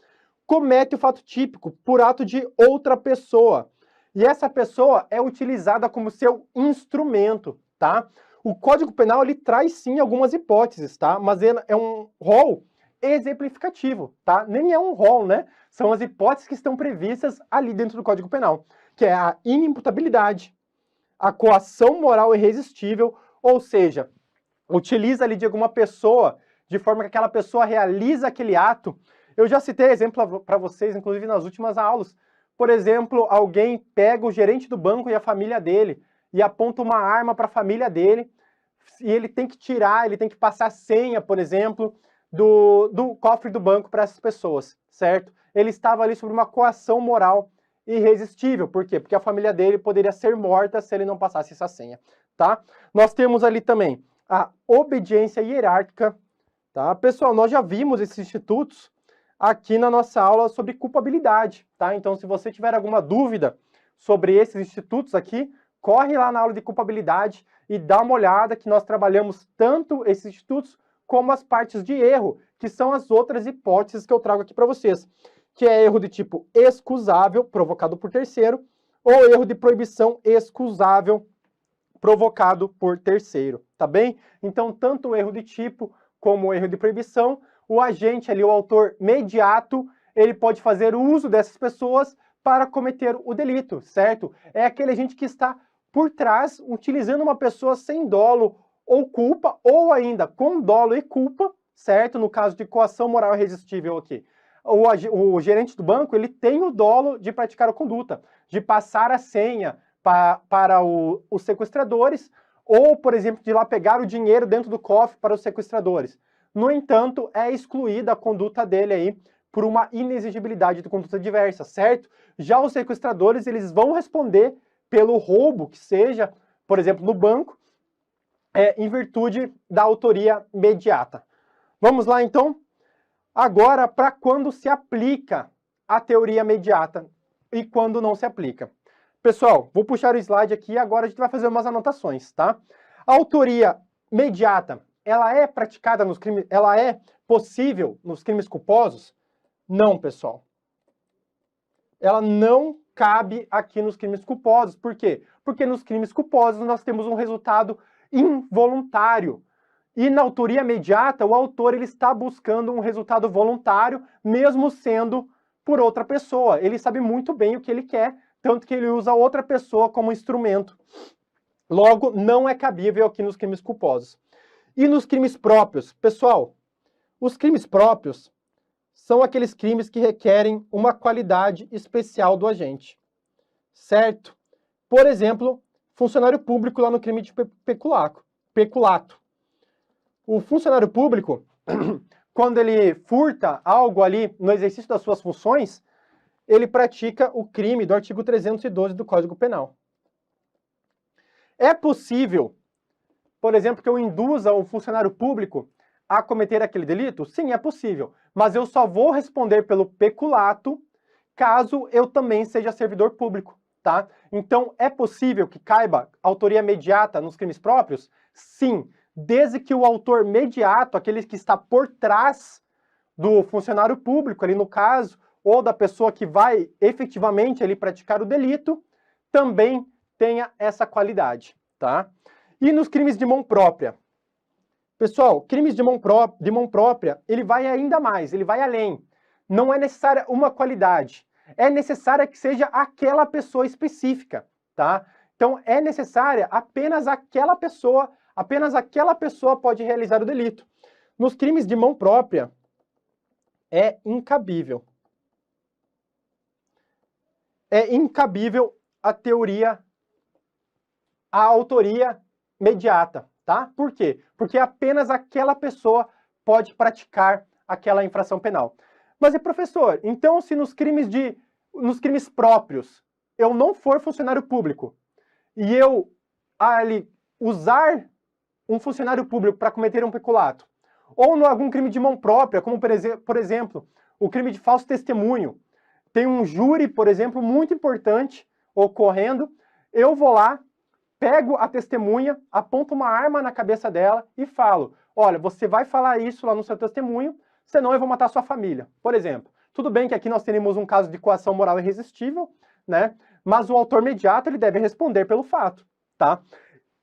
comete o fato típico por ato de outra pessoa. E essa pessoa é utilizada como seu instrumento, tá? O Código Penal, ele traz sim algumas hipóteses, tá? Mas é um rol exemplificativo, tá? Nem é um rol, né? São as hipóteses que estão previstas ali dentro do Código Penal, que é a inimputabilidade, a coação moral irresistível, ou seja, utiliza ali de alguma pessoa, de forma que aquela pessoa realiza aquele ato. Eu já citei exemplo para vocês, inclusive nas últimas aulas. Por exemplo, alguém pega o gerente do banco e a família dele e aponta uma arma para a família dele e ele tem que tirar, ele tem que passar a senha, por exemplo, do cofre do banco para essas pessoas, certo? Ele estava ali sob uma coação moral irresistível. Por quê? Porque a família dele poderia ser morta se ele não passasse essa senha, tá? Nós temos ali também a obediência hierárquica, tá? Pessoal, nós já vimos esses institutos aqui na nossa aula sobre culpabilidade, tá? Então, se você tiver alguma dúvida sobre esses institutos aqui, corre lá na aula de culpabilidade e dá uma olhada que nós trabalhamos tanto esses institutos como as partes de erro, que são as outras hipóteses que eu trago aqui para vocês, que é erro de tipo excusável, provocado por terceiro, ou erro de proibição excusável, provocado por terceiro, tá bem? Então, tanto o erro de tipo como o erro de proibição, o agente ali, o autor mediato, ele pode fazer uso dessas pessoas para cometer o delito, certo? É aquele agente que está por trás, utilizando uma pessoa sem dolo ou culpa, ou ainda com dolo e culpa, certo? No caso de coação moral irresistível aqui. o gerente do banco, ele tem o dolo de praticar a conduta, de passar a senha para os sequestradores, ou, por exemplo, de ir lá pegar o dinheiro dentro do cofre para os sequestradores. No entanto, é excluída a conduta dele aí por uma inexigibilidade de conduta diversa, certo? Já os sequestradores, eles vão responder pelo roubo que seja, por exemplo, no banco, em virtude da autoria imediata. Vamos lá, então? Agora, para quando se aplica a teoria imediata e quando não se aplica. Pessoal, vou puxar o slide aqui e agora a gente vai fazer umas anotações, tá? A autoria imediata, ela é praticada nos crimes, ela é possível nos crimes culposos? Não, pessoal. Ela não cabe aqui nos crimes culposos. Por quê? Porque nos crimes culposos nós temos um resultado involuntário. E na autoria imediata, o autor ele está buscando um resultado voluntário, mesmo sendo por outra pessoa. Ele sabe muito bem o que ele quer, tanto que ele usa outra pessoa como instrumento. Logo, não é cabível aqui nos crimes culposos. E nos crimes próprios? Pessoal, os crimes próprios são aqueles crimes que requerem uma qualidade especial do agente, certo? Por exemplo, funcionário público lá no crime de peculato. O funcionário público, quando ele furta algo ali no exercício das suas funções, ele pratica o crime do artigo 312 do Código Penal. É possível, por exemplo, que eu induza o funcionário público a cometer aquele delito? Sim, é possível. Mas eu só vou responder pelo peculato caso eu também seja servidor público, tá? Então, é possível que caiba autoria imediata nos crimes próprios? Sim, desde que o autor imediato, aquele que está por trás do funcionário público, ali no caso, ou da pessoa que vai efetivamente ali praticar o delito, também tenha essa qualidade, tá? E nos crimes de mão própria? Pessoal, crimes de mão própria, ele vai ainda mais, ele vai além. Não é necessária uma qualidade, é necessária que seja aquela pessoa específica, tá? Então, é necessária apenas aquela pessoa pode realizar o delito. Nos crimes de mão própria, é incabível. É incabível a autoria imediata, tá? Por quê? Porque apenas aquela pessoa pode praticar aquela infração penal. Mas, professor, então se nos crimes próprios eu não for funcionário público e eu usar um funcionário público para cometer um peculato, ou em algum crime de mão própria, como por exemplo, o crime de falso testemunho, tem um júri, por exemplo, muito importante ocorrendo, eu vou lá, pego a testemunha, aponto uma arma na cabeça dela e falo, olha, você vai falar isso lá no seu testemunho, senão eu vou matar sua família, por exemplo. Tudo bem que aqui nós teremos um caso de coação moral irresistível, né? Mas o autor imediato ele deve responder pelo fato, tá?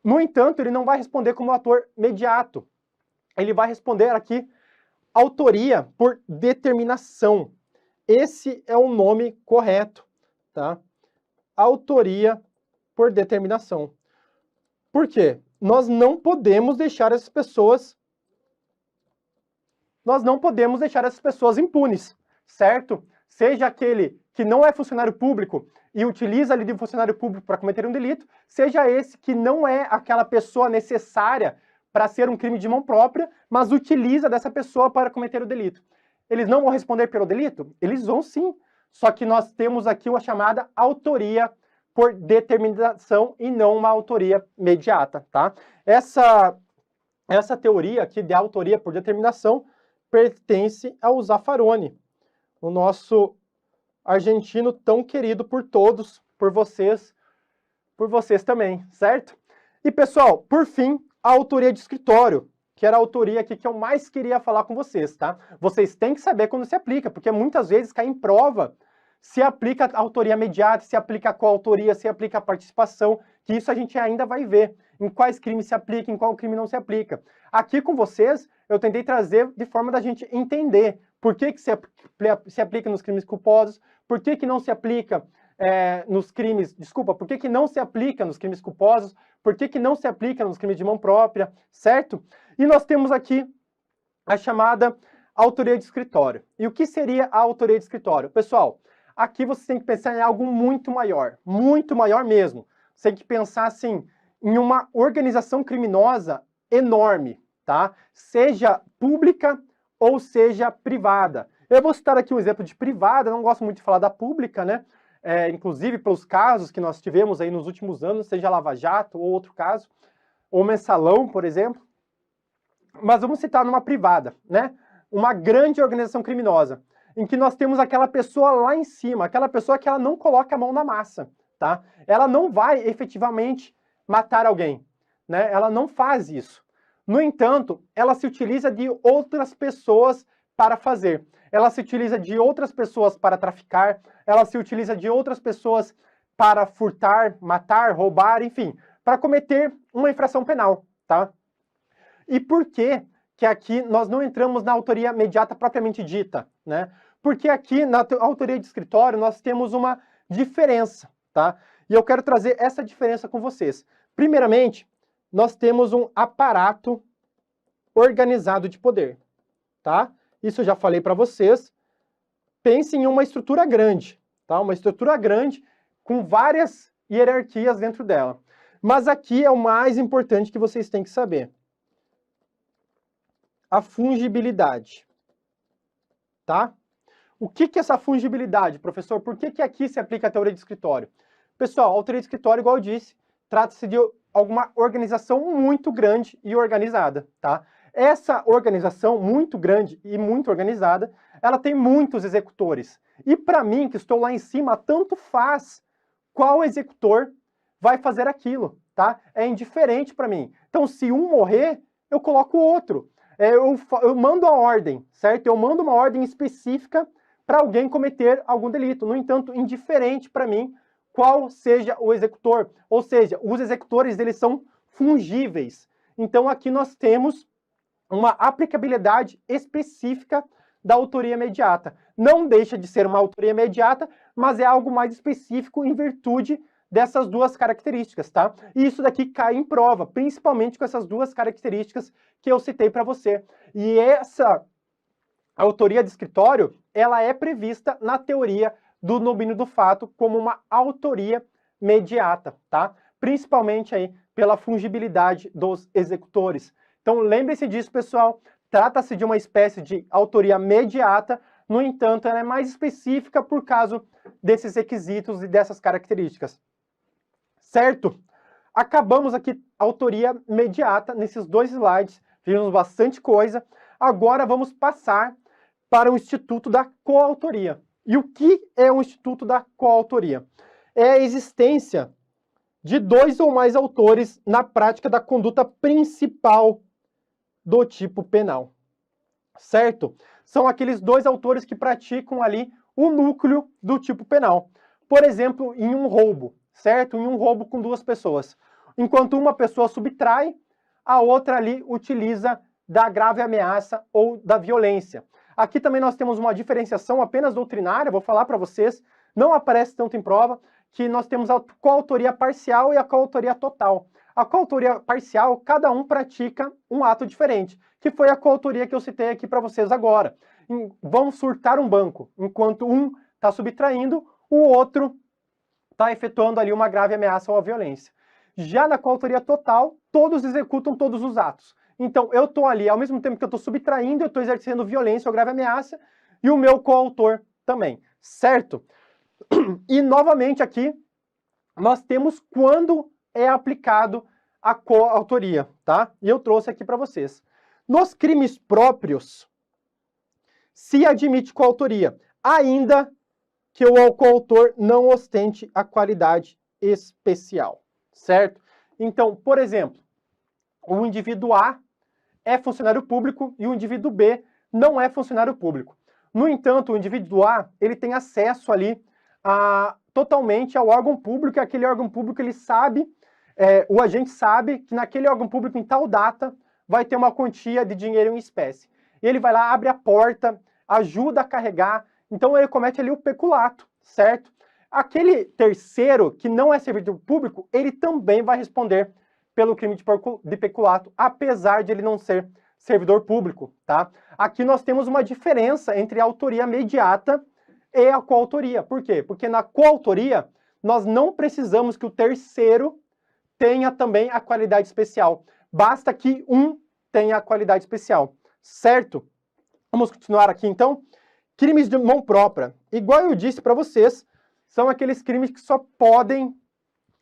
No entanto, ele não vai responder como autor imediato. Ele vai responder aqui autoria por determinação. Esse é o nome correto, tá? Autoria por determinação. Por quê? Nós não podemos deixar essas pessoas impunes, certo? Seja aquele que não é funcionário público e utiliza ali de funcionário público para cometer um delito, seja esse que não é aquela pessoa necessária para ser um crime de mão própria, mas utiliza dessa pessoa para cometer o delito. Eles não vão responder pelo delito? Eles vão sim, só que nós temos aqui uma chamada autoria por determinação e não uma autoria imediata, tá? Essa teoria aqui de autoria por determinação pertence ao Zaffaroni, o nosso argentino tão querido por todos, por vocês também, certo? E pessoal, por fim, a autoria de escritório, que era a autoria aqui que eu mais queria falar com vocês, tá? Vocês têm que saber quando se aplica, porque muitas vezes cai em prova se aplica a autoria imediata, se aplica a coautoria, se aplica a participação, que isso a gente ainda vai ver, em quais crimes se aplica, em qual crime não se aplica. Aqui com vocês, eu tentei trazer de forma da gente entender por que se aplica nos crimes culposos, por que não se aplica por que não se aplica nos crimes culposos, por que não se aplica nos crimes de mão própria, certo? E nós temos aqui a chamada autoria de escritório. E o que seria a autoria de escritório? Pessoal, aqui você tem que pensar em algo muito maior mesmo. Você tem que pensar, assim, em uma organização criminosa enorme, tá? Seja pública ou seja privada. Eu vou citar aqui um exemplo de privada, não gosto muito de falar da pública, né? Inclusive pelos casos que nós tivemos aí nos últimos anos, seja Lava Jato ou outro caso, ou Mensalão, por exemplo. Mas vamos citar numa privada, né? Uma grande organização criminosa, em que nós temos aquela pessoa lá em cima, aquela pessoa que ela não coloca a mão na massa, tá? Ela não vai efetivamente matar alguém, né? Ela não faz isso. No entanto, ela se utiliza de outras pessoas para fazer. Ela se utiliza de outras pessoas para traficar, ela se utiliza de outras pessoas para furtar, matar, roubar, enfim, para cometer uma infração penal, tá? E por que que aqui nós não entramos na autoria imediata propriamente dita, né? Porque aqui na autoria de escritório nós temos uma diferença, tá? E eu quero trazer essa diferença com vocês. Primeiramente, nós temos um aparato organizado de poder, tá? Isso eu já falei para vocês. Pensem em uma estrutura grande, tá? Uma estrutura grande com várias hierarquias dentro dela. Mas aqui é o mais importante que vocês têm que saber. A fungibilidade, tá? O que é essa fungibilidade, professor? Por que aqui se aplica a teoria de escritório? Pessoal, a teoria de escritório, igual eu disse, trata-se de alguma organização muito grande e organizada, tá? Essa organização muito grande e muito organizada, ela tem muitos executores. E para mim, que estou lá em cima, tanto faz qual executor vai fazer aquilo, tá? É indiferente para mim. Então, se um morrer, eu coloco outro. Eu mando a ordem, certo? Eu mando uma ordem específica para alguém cometer algum delito. No entanto, indiferente para mim qual seja o executor. Ou seja, os executores, eles são fungíveis. Então, aqui nós temos uma aplicabilidade específica da autoria imediata. Não deixa de ser uma autoria imediata, mas é algo mais específico em virtude dessas duas características, tá? E isso daqui cai em prova, principalmente com essas duas características que eu citei para você. E essa autoria de escritório, ela é prevista na teoria do domínio do fato como uma autoria mediata, tá? Principalmente aí pela fungibilidade dos executores. Então lembre-se disso, pessoal, trata-se de uma espécie de autoria mediata, no entanto, ela é mais específica por causa desses requisitos e dessas características. Certo? Acabamos aqui a autoria mediata nesses dois slides, vimos bastante coisa. Agora vamos passar para o Instituto da Coautoria. E o que é o Instituto da Coautoria? É a existência de dois ou mais autores na prática da conduta principal do tipo penal. Certo? São aqueles dois autores que praticam ali o núcleo do tipo penal. Por exemplo, em um roubo, certo? Em um roubo com duas pessoas. Enquanto uma pessoa subtrai, a outra ali utiliza da grave ameaça ou da violência. Aqui também nós temos uma diferenciação apenas doutrinária, vou falar para vocês, não aparece tanto em prova, que nós temos a coautoria parcial e a coautoria total. A coautoria parcial, cada um pratica um ato diferente, que foi a coautoria que eu citei aqui para vocês agora. Vão furtar um banco, enquanto um está subtraindo, o outro está efetuando ali uma grave ameaça ou a violência. Já na coautoria total, todos executam todos os atos. Então, eu estou ali, ao mesmo tempo que eu estou subtraindo, eu estou exercendo violência ou grave ameaça, e o meu coautor também, certo? E, novamente, aqui, nós temos quando é aplicado a coautoria, tá? E eu trouxe aqui para vocês. Nos crimes próprios, se admite coautoria, ainda que o coautor não ostente a qualidade especial, certo? Então, por exemplo, o indivíduo A é funcionário público e o indivíduo B não é funcionário público. No entanto, o indivíduo A, ele tem acesso ali totalmente ao órgão público, e aquele órgão público, ele sabe, o agente sabe que naquele órgão público, em tal data, vai ter uma quantia de dinheiro em espécie. E ele vai lá, abre a porta, ajuda a carregar, então ele comete ali o peculato, certo? Aquele terceiro, que não é servidor público, ele também vai responder pelo crime de peculato, apesar de ele não ser servidor público, tá? Aqui nós temos uma diferença entre a autoria imediata e a coautoria. Por quê? Porque na coautoria, nós não precisamos que o terceiro tenha também a qualidade especial. Basta que um tenha a qualidade especial, certo? Vamos continuar aqui, então. Crimes de mão própria. Igual eu disse para vocês, são aqueles crimes que só podem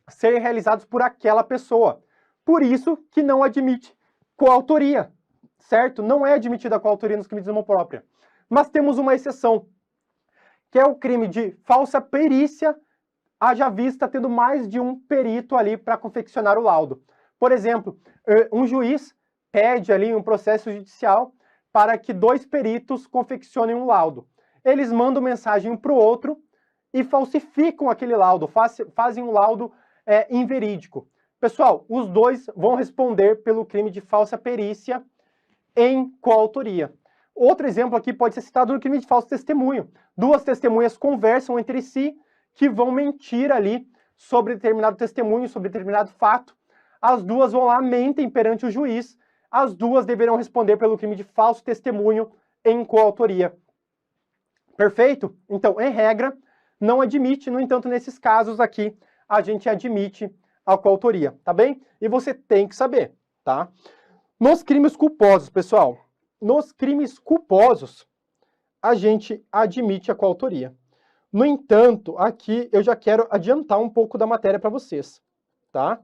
ser realizados por aquela pessoa. Por isso que não admite coautoria, certo? Não é admitida a coautoria nos crimes de mão própria. Mas temos uma exceção, que é o crime de falsa perícia, haja vista tendo mais de um perito ali para confeccionar o laudo. Por exemplo, um juiz pede ali um processo judicial para que 2 peritos confeccionem um laudo. Eles mandam mensagem um para o outro e falsificam aquele laudo, fazem um laudo inverídico. Pessoal, os 2 vão responder pelo crime de falsa perícia em coautoria. Outro exemplo aqui pode ser citado no crime de falso testemunho. 2 testemunhas conversam entre si que vão mentir ali sobre determinado testemunho, sobre determinado fato. As 2 vão lá, mentem perante o juiz. As 2 deverão responder pelo crime de falso testemunho em coautoria. Perfeito? Então, em regra, não admite, no entanto, nesses casos aqui, a gente admite a coautoria, tá bem? E você tem que saber, tá? Nos crimes culposos, pessoal, nos crimes culposos, a gente admite a coautoria. No entanto, aqui eu já quero adiantar um pouco da matéria para vocês, tá?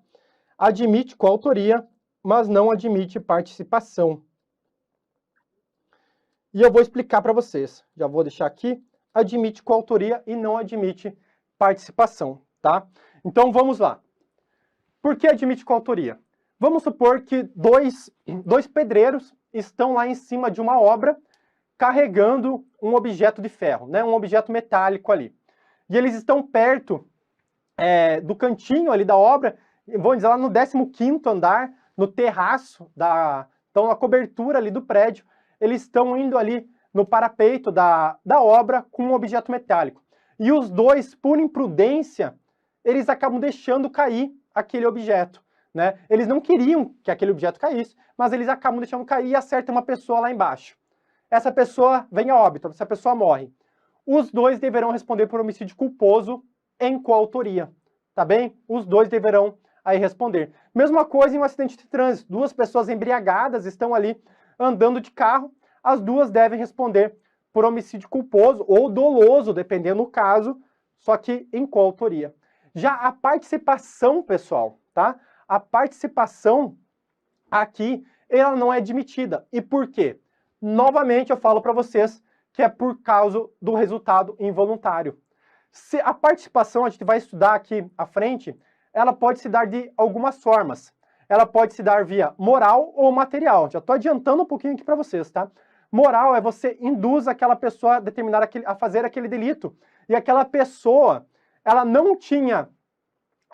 Admite coautoria, mas não admite participação. E eu vou explicar para vocês. Já vou deixar aqui. Admite coautoria e não admite participação, tá? Então, vamos lá. Por que admite coautoria? Vamos supor que dois pedreiros estão lá em cima de uma obra carregando um objeto de ferro, né? Um objeto metálico ali. E eles estão perto do cantinho ali da obra, vamos dizer lá no 15º andar, no terraço, então na cobertura ali do prédio, eles estão indo ali no parapeito da obra com um objeto metálico. E os 2, por imprudência, eles acabam deixando cair aquele objeto, né? Eles não queriam que aquele objeto caísse, mas eles acabam deixando cair e acertam uma pessoa lá embaixo. Essa pessoa vem a óbito, essa pessoa morre. Os 2 deverão responder por homicídio culposo em coautoria, tá bem? Os 2 deverão aí responder. Mesma coisa em um acidente de trânsito. 2 pessoas embriagadas estão ali andando de carro, as 2 devem responder por homicídio culposo ou doloso, dependendo do caso, só que em coautoria. Já a participação, pessoal, tá? A participação aqui, ela não é admitida. E por quê? Novamente eu falo para vocês que é por causa do resultado involuntário. Se a participação, a gente vai estudar aqui à frente, ela pode se dar de algumas formas. Ela pode se dar via moral ou material. Já estou adiantando um pouquinho aqui para vocês, tá? Moral é você induz aquela pessoa a fazer aquele delito. E aquela pessoa, ela não tinha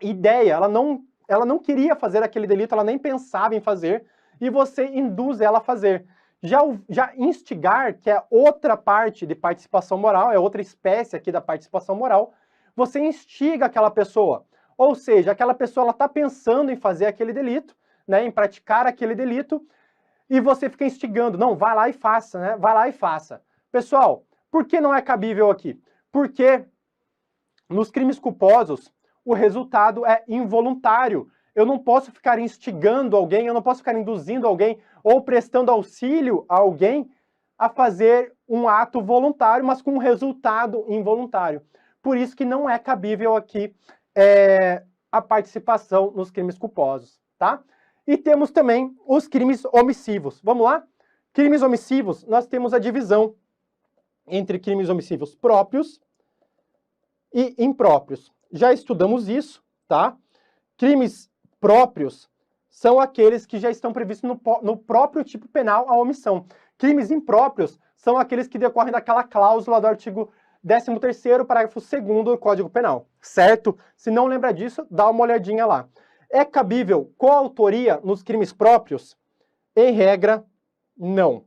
ideia, ela não queria fazer aquele delito, ela nem pensava em fazer, e você induz ela a fazer. Já instigar, que é outra parte de participação moral, é outra espécie aqui da participação moral, você instiga aquela pessoa. Ou seja, aquela pessoa está pensando em fazer aquele delito, né, em praticar aquele delito, e você fica instigando. Não, vai lá e faça, né? Vai lá e faça. Pessoal, por que não é cabível aqui? Porque nos crimes culposos, o resultado é involuntário. Eu não posso ficar instigando alguém, eu não posso ficar induzindo alguém ou prestando auxílio a alguém a fazer um ato voluntário, mas com um resultado involuntário. Por isso que não é cabível aqui a participação nos crimes culposos, tá? E temos também os crimes omissivos. Vamos lá? Crimes omissivos, nós temos a divisão entre crimes omissivos próprios e impróprios. Já estudamos isso, tá? Crimes próprios são aqueles que já estão previstos no próprio tipo penal a omissão. Crimes impróprios são aqueles que decorrem daquela cláusula do artigo 13º, parágrafo 2º do Código Penal, certo? Se não lembra disso, dá uma olhadinha lá. É cabível coautoria nos crimes próprios? Em regra, não.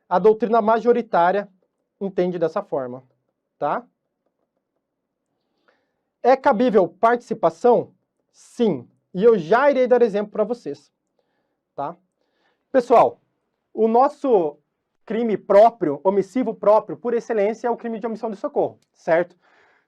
A doutrina majoritária entende dessa forma, tá? É cabível participação? Sim. E eu já irei dar exemplo para vocês, tá? Pessoal, o nosso crime próprio, omissivo próprio, por excelência, é o crime de omissão de socorro, certo?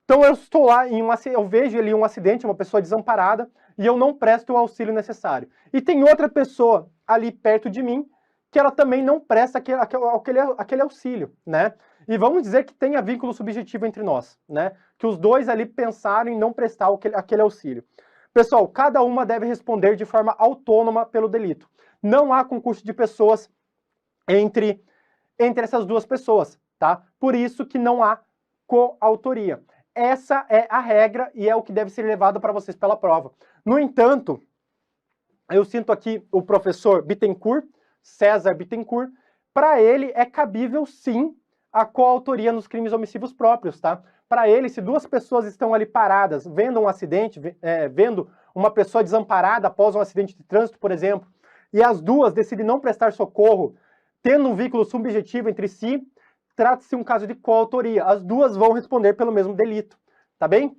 Então eu estou lá, eu vejo ali um acidente, uma pessoa desamparada, e eu não presto o auxílio necessário. E tem outra pessoa ali perto de mim, que ela também não presta aquele auxílio, né? E vamos dizer que tenha vínculo subjetivo entre nós, né? Que os dois ali pensaram em não prestar aquele auxílio. Pessoal, cada uma deve responder de forma autônoma pelo delito. Não há concurso de pessoas entre essas duas pessoas, tá? Por isso que não há coautoria. Essa é a regra e é o que deve ser levado para vocês pela prova. No entanto, eu sinto aqui o professor Bittencourt, César Bittencourt, para ele é cabível sim a coautoria nos crimes omissivos próprios, tá? Para ele, se duas pessoas estão ali paradas, vendo um acidente, vendo uma pessoa desamparada após um acidente de trânsito, por exemplo, e as duas decidem não prestar socorro, tendo um vínculo subjetivo entre si, trata-se de um caso de coautoria. As duas vão responder pelo mesmo delito, tá bem?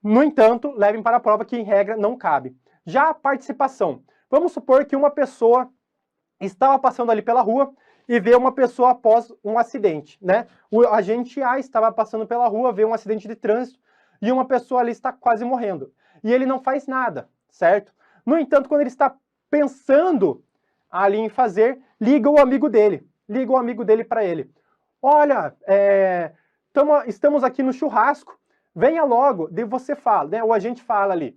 No entanto, levem para a prova que, em regra, não cabe. Já a participação. Vamos supor que uma pessoa estava passando ali pela rua e vê uma pessoa após um acidente, né? O agente A estava passando pela rua, vê um acidente de trânsito e uma pessoa ali está quase morrendo. E ele não faz nada, certo? No entanto, quando ele está pensando ali em fazer, liga o amigo dele para ele. Olha, estamos aqui no churrasco, venha logo. Daí você fala, né? O agente fala ali,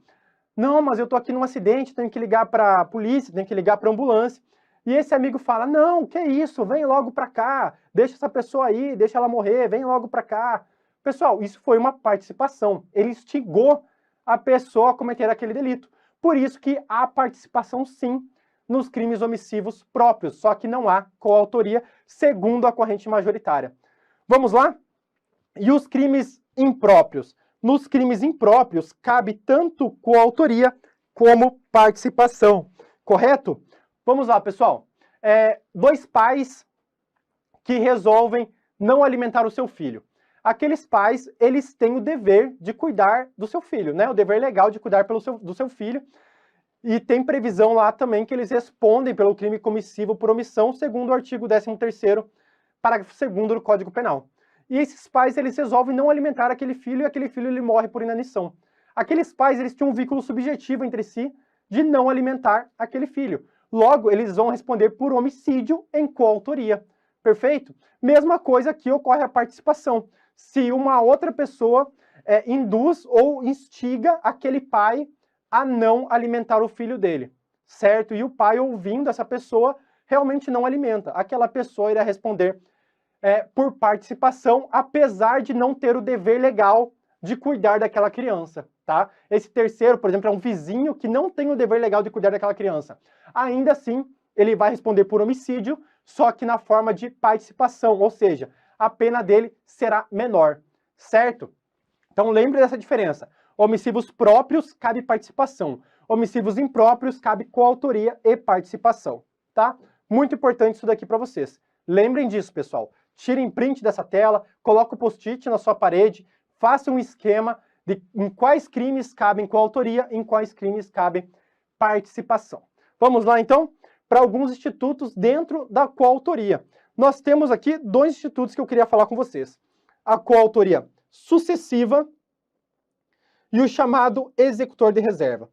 não, mas eu tô aqui num acidente, tenho que ligar para a polícia, tenho que ligar para a ambulância. E esse amigo fala, não, que isso, vem logo para cá, deixa essa pessoa aí, deixa ela morrer, vem logo para cá. Pessoal, isso foi uma participação. Ele instigou a pessoa a cometer aquele delito. Por isso que há participação, sim, nos crimes omissivos próprios, só que não há coautoria, segundo a corrente majoritária. Vamos lá? E os crimes impróprios? Nos crimes impróprios, cabe tanto coautoria como participação, correto? Vamos lá, pessoal. Dois pais que resolvem não alimentar o seu filho. Aqueles pais, eles têm o dever de cuidar do seu filho, né? O dever legal de cuidar do seu filho. E tem previsão lá também que eles respondem pelo crime comissivo por omissão, segundo o artigo 13º, parágrafo 2º do Código Penal. E esses pais, eles resolvem não alimentar aquele filho e aquele filho ele morre por inanição. Aqueles pais, eles tinham um vínculo subjetivo entre si de não alimentar aquele filho. Logo, eles vão responder por homicídio em coautoria. Perfeito? Mesma coisa que ocorre a participação. Se uma outra pessoa induz ou instiga aquele pai a não alimentar o filho dele, certo? E o pai, ouvindo essa pessoa, realmente não alimenta. Aquela pessoa irá responder por participação, apesar de não ter o dever legal de cuidar daquela criança, tá? Esse terceiro, por exemplo, é um vizinho que não tem o dever legal de cuidar daquela criança. Ainda assim, ele vai responder por homicídio, só que na forma de participação, ou seja, a pena dele será menor, certo? Então lembre dessa diferença. Omissivos próprios, cabe participação. Omissivos impróprios, cabe coautoria e participação, tá? Muito importante isso daqui para vocês. Lembrem disso, pessoal. Tirem print dessa tela, coloque o post-it na sua parede, faça um esquema de em quais crimes cabem coautoria, em quais crimes cabem participação. Vamos lá, então, para alguns institutos dentro da coautoria. Nós temos aqui dois institutos que eu queria falar com vocês. A coautoria sucessiva e o chamado executor de reserva.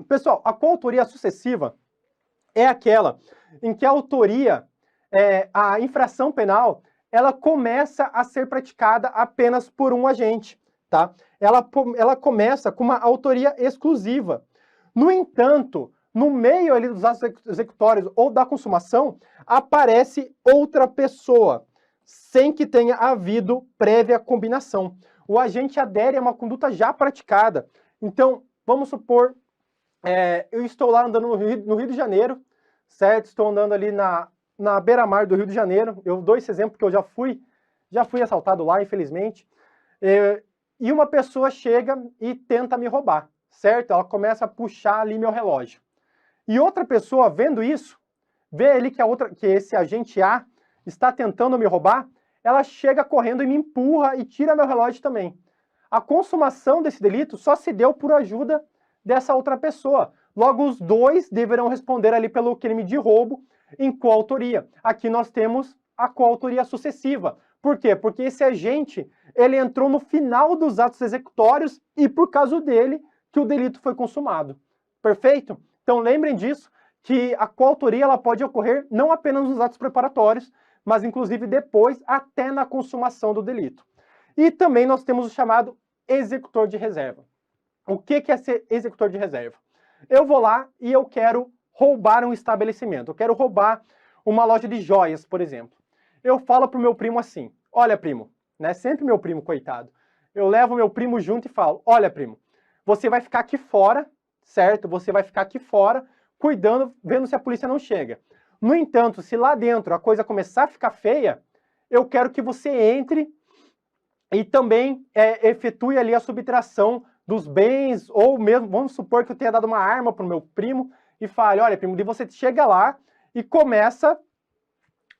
Pessoal, a coautoria sucessiva é aquela em que a autoria, a infração penal, ela começa a ser praticada apenas por um agente, tá? Ela começa com uma autoria exclusiva. No entanto, no meio ali dos atos executórios ou da consumação, aparece outra pessoa, sem que tenha havido prévia combinação. O agente adere a uma conduta já praticada. Então, vamos supor, eu estou lá andando no Rio de Janeiro, certo? Estou andando ali na beira-mar do Rio de Janeiro. Eu dou esse exemplo porque eu já fui assaltado lá, infelizmente. E uma pessoa chega e tenta me roubar, certo? Ela começa a puxar ali meu relógio. E outra pessoa, vendo isso, vê ali que esse agente A está tentando me roubar, ela chega correndo e me empurra e tira meu relógio também. A consumação desse delito só se deu por ajuda dessa outra pessoa. Logo, os dois deverão responder ali pelo crime de roubo, em coautoria. Aqui nós temos a coautoria sucessiva. Por quê? Porque esse agente, ele entrou no final dos atos executórios e por causa dele que o delito foi consumado. Perfeito? Então lembrem disso, que a coautoria ela pode ocorrer não apenas nos atos preparatórios, mas inclusive depois, até na consumação do delito. E também nós temos o chamado executor de reserva. O que é ser executor de reserva? Eu vou lá e eu quero roubar um estabelecimento. Eu quero roubar uma loja de joias, por exemplo. Eu falo para o meu primo assim, olha primo, né? Sempre meu primo, coitado. Eu levo meu primo junto e falo, olha primo, você vai ficar aqui fora, certo? Você vai ficar aqui fora, cuidando, vendo se a polícia não chega. No entanto, se lá dentro a coisa começar a ficar feia, eu quero que você entre e também efetue ali a subtração dos bens, ou mesmo, vamos supor que eu tenha dado uma arma para o meu primo e fale, olha primo, e você chega lá e começa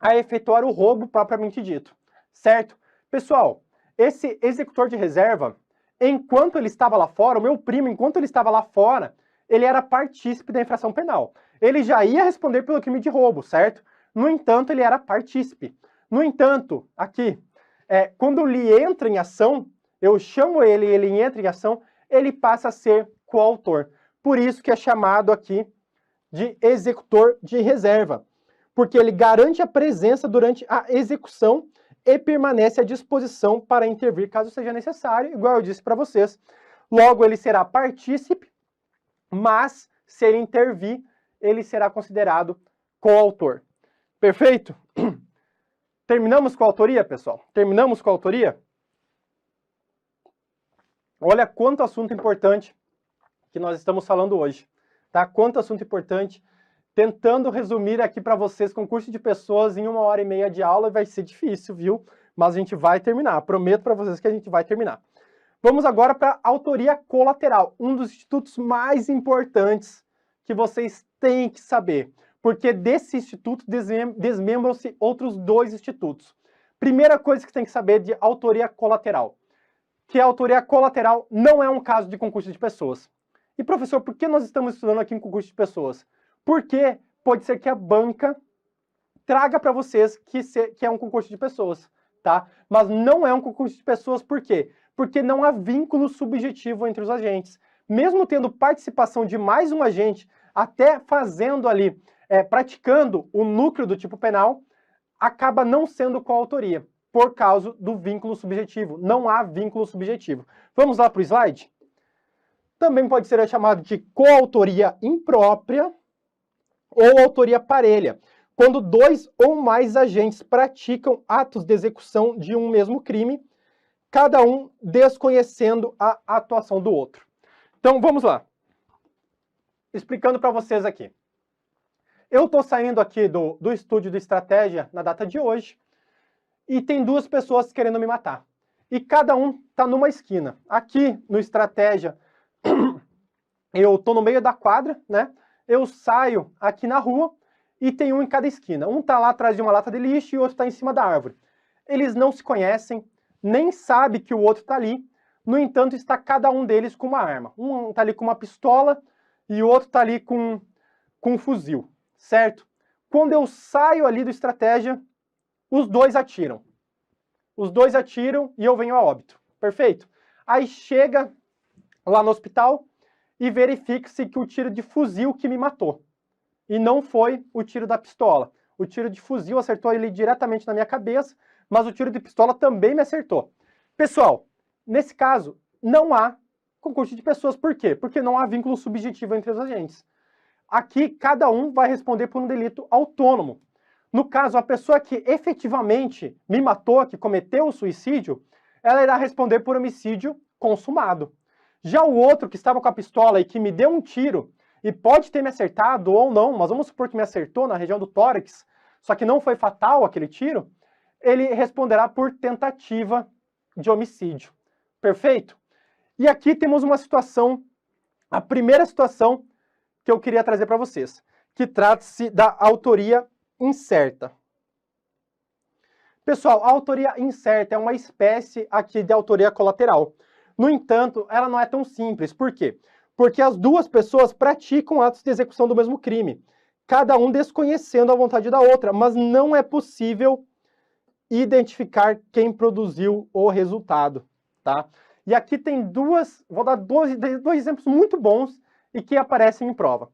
a efetuar o roubo propriamente dito, certo? Pessoal, esse executor de reserva, enquanto ele estava lá fora, o meu primo, enquanto ele estava lá fora, ele era partícipe da infração penal. Ele já ia responder pelo crime de roubo, certo? No entanto, ele era partícipe. No entanto, aqui, quando ele entra em ação, eu chamo ele, ele entra em ação, ele passa a ser coautor. Por isso que é chamado aqui de executor de reserva, porque ele garante a presença durante a execução e permanece à disposição para intervir caso seja necessário, igual eu disse para vocês. Logo, ele será partícipe, mas se ele intervir, ele será considerado coautor. Perfeito? Terminamos com a autoria, pessoal? Terminamos com a autoria? Olha quanto assunto importante que nós estamos falando hoje, tá? Quanto assunto importante. Tentando resumir aqui para vocês concurso de pessoas em 1h30 de aula, vai ser difícil, viu? Mas a gente vai terminar. Prometo para vocês que a gente vai terminar. Vamos agora para a autoria colateral, um dos institutos mais importantes que vocês têm que saber, porque desse instituto desmembram-se outros 2 institutos. Primeira coisa que você tem que saber de autoria colateral, que a autoria colateral não é um caso de concurso de pessoas. E professor, por que nós estamos estudando aqui em concurso de pessoas? Porque pode ser que a banca traga para vocês que é um concurso de pessoas, tá? Mas não é um concurso de pessoas, por quê? Porque não há vínculo subjetivo entre os agentes. Mesmo tendo participação de mais um agente, até fazendo ali, praticando o núcleo do tipo penal, acaba não sendo coautoria, por causa do vínculo subjetivo. Não há vínculo subjetivo. Vamos lá para o slide? Também pode ser chamado de coautoria imprópria, ou autoria parelha, quando 2 ou mais agentes praticam atos de execução de um mesmo crime, cada um desconhecendo a atuação do outro. Então, vamos lá. Explicando para vocês aqui. Eu estou saindo aqui do estúdio do Estratégia na data de hoje e tem 2 pessoas querendo me matar. E cada um está numa esquina. Aqui no Estratégia, eu estou no meio da quadra, né? Eu saio aqui na rua e tem um em cada esquina. Um está lá atrás de uma lata de lixo e o outro está em cima da árvore. Eles não se conhecem, nem sabem que o outro está ali. No entanto, está cada um deles com uma arma. Um está ali com uma pistola e o outro está ali com um fuzil, certo? Quando eu saio ali do Estratégia, os 2 atiram. Os 2 atiram e eu venho a óbito. Perfeito? Aí chega lá no hospital e verifica-se que o tiro de fuzil que me matou. E não foi o tiro da pistola. O tiro de fuzil acertou ele diretamente na minha cabeça, mas o tiro de pistola também me acertou. Pessoal, nesse caso, não há concurso de pessoas. Por quê? Porque não há vínculo subjetivo entre os agentes. Aqui, cada um vai responder por um delito autônomo. No caso, a pessoa que efetivamente me matou, que cometeu o suicídio, ela irá responder por homicídio consumado. Já o outro que estava com a pistola e que me deu um tiro, e pode ter me acertado ou não, mas vamos supor que me acertou na região do tórax, só que não foi fatal aquele tiro, ele responderá por tentativa de homicídio. Perfeito? E aqui temos uma situação, a primeira situação que eu queria trazer para vocês, que trata-se da autoria incerta. Pessoal, a autoria incerta é uma espécie aqui de autoria colateral. No entanto, ela não é tão simples. Por quê? Porque as 2 pessoas praticam atos de execução do mesmo crime. cada um desconhecendo a vontade da outra, mas não é possível identificar quem produziu o resultado, tá? E aqui tem vou dar dois exemplos muito bons e que aparecem em prova.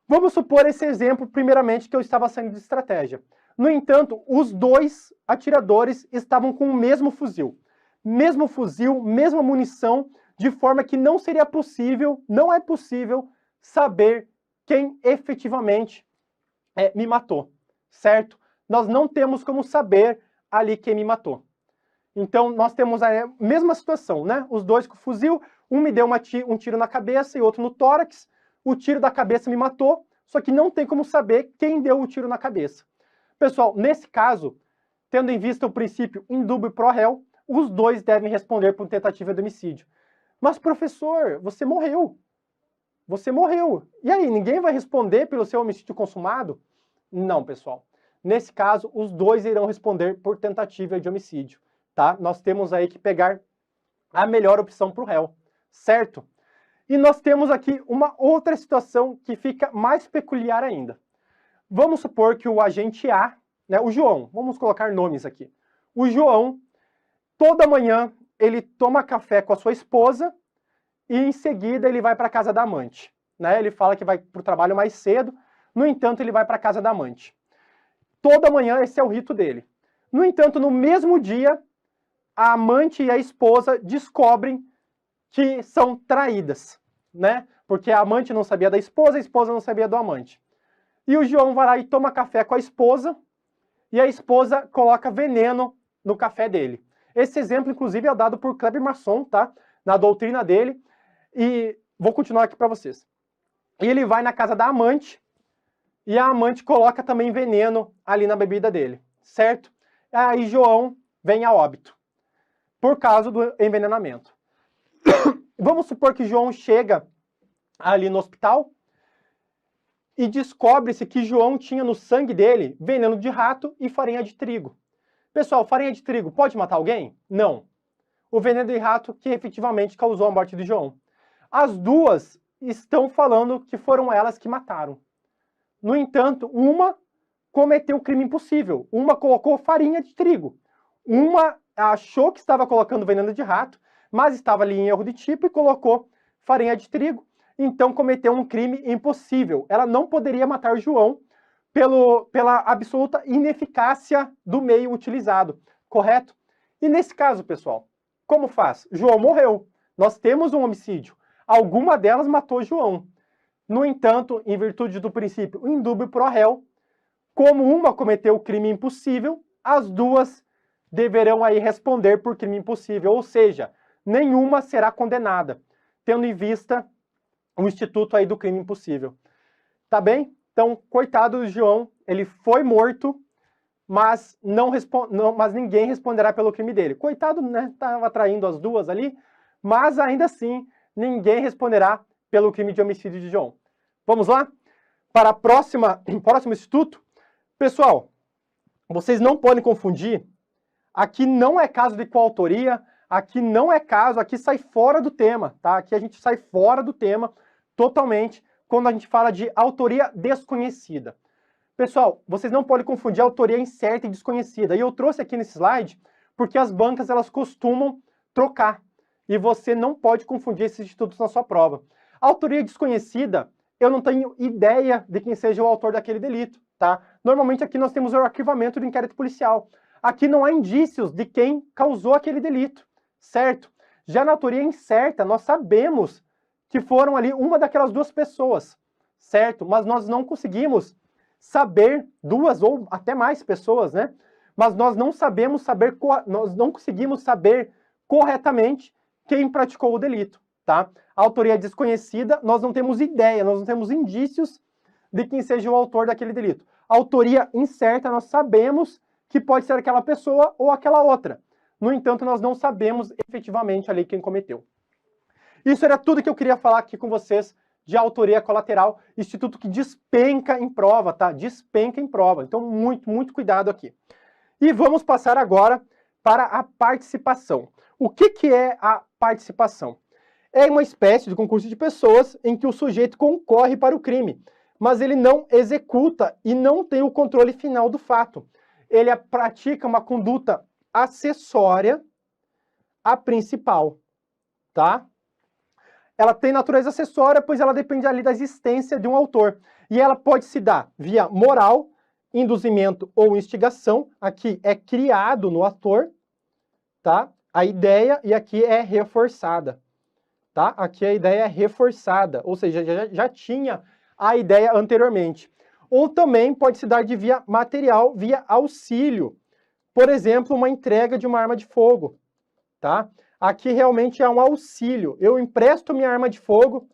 Vamos supor esse exemplo, primeiramente, que eu estava saindo de estratégia. No entanto, os dois atiradores estavam com o mesmo fuzil, mesma munição, de forma que não seria possível, não é possível saber quem efetivamente me matou, certo? Nós não temos como saber ali quem me matou. Então, nós temos a mesma situação, né? Os dois com fuzil, um me deu um tiro na cabeça e outro no tórax. O tiro da cabeça me matou, só que não tem como saber quem deu o tiro na cabeça. Pessoal, nesse caso, tendo em vista o princípio indúbio pro réu, os dois devem responder por tentativa de homicídio. Mas, professor, você morreu. Você morreu. E aí, ninguém vai responder pelo seu homicídio consumado? Não, pessoal. Nesse caso, os dois irão responder por tentativa de homicídio, tá? Nós temos aí que pegar a melhor opção para o réu, certo? E nós temos aqui uma outra situação que fica mais peculiar ainda. Vamos supor que o agente A, né, o João, vamos colocar nomes aqui. O João, toda manhã, ele toma café com a sua esposa e em seguida ele vai para a casa da amante, né? Ele fala que vai para o trabalho mais cedo, no entanto, ele vai para a casa da amante. Toda manhã esse é o rito dele. No entanto, no mesmo dia, a amante e a esposa descobrem que são traídas, né? Porque a amante não sabia da esposa, a esposa não sabia do amante. E o João vai lá e toma café com a esposa, e a esposa coloca veneno no café dele. Esse exemplo, inclusive, é dado por Kleber Masson, tá? Na doutrina dele. E vou continuar aqui para vocês. E ele vai na casa da amante, e a amante coloca também veneno ali na bebida dele, certo? Aí João vem a óbito, por causa do envenenamento. Vamos supor que João chega ali no hospital e descobre-se que João tinha no sangue dele veneno de rato e farinha de trigo. Pessoal, farinha de trigo pode matar alguém? Não. O veneno de rato que efetivamente causou a morte de João. As duas estão falando que foram elas que mataram. No entanto, uma cometeu o crime impossível. Uma colocou farinha de trigo. Uma achou que estava colocando veneno de rato, mas estava ali em erro de tipo e colocou farinha de trigo. Então cometeu um crime impossível. Ela não poderia matar João pela absoluta ineficácia do meio utilizado, correto? E nesse caso, pessoal, como faz? João morreu. Nós temos um homicídio. Alguma delas matou João. No entanto, em virtude do princípio indúbio pro réu, como uma cometeu o crime impossível, as duas deverão aí responder por crime impossível, ou seja, nenhuma será condenada, tendo em vista o instituto aí do crime impossível. Tá bem? Então, coitado do João, ele foi morto, mas mas ninguém responderá pelo crime dele. Coitado, né? Estava traindo as duas ali, mas ainda assim, ninguém responderá pelo crime de homicídio de João. Vamos lá? Para o próximo instituto. Pessoal, vocês não podem confundir. Aqui não é caso de coautoria, aqui não é caso, aqui sai fora do tema, tá? Aqui a gente sai fora do tema totalmente quando a gente fala de autoria desconhecida. Pessoal, vocês não podem confundir autoria incerta e desconhecida. E eu trouxe aqui nesse slide porque as bancas elas costumam trocar. E você não pode confundir esses institutos na sua prova. A autoria desconhecida, eu não tenho ideia de quem seja o autor daquele delito, tá? Normalmente aqui nós temos o arquivamento do inquérito policial. Aqui não há indícios de quem causou aquele delito, certo? Já na autoria incerta, nós sabemos que foram ali uma daquelas duas pessoas, certo? Mas nós não conseguimos saber duas ou até mais pessoas, né? Mas nós não conseguimos saber corretamente quem praticou o delito, tá? A autoria desconhecida, nós não temos ideia, nós não temos indícios de quem seja o autor daquele delito. A autoria incerta, nós sabemos que pode ser aquela pessoa ou aquela outra. No entanto, nós não sabemos efetivamente ali quem cometeu. Isso era tudo que eu queria falar aqui com vocês de autoria colateral, instituto que despenca em prova, tá? Despenca em prova. Então, muito cuidado aqui. E vamos passar agora para a participação. O que é a participação? É uma espécie de concurso de pessoas em que o sujeito concorre para o crime, mas ele não executa e não tem o controle final do fato. Ele pratica uma conduta acessória à principal, tá? Ela tem natureza acessória, pois ela depende ali da existência de um autor. E ela pode se dar via moral, induzimento ou instigação. Aqui é criado no ator, tá? A ideia, e aqui é reforçada, tá? Aqui a ideia é reforçada, ou seja, já tinha a ideia anteriormente. Ou também pode se dar de via material, via auxílio. Por exemplo, uma entrega de uma arma de fogo, tá? Aqui realmente é um auxílio. Eu empresto minha arma de fogo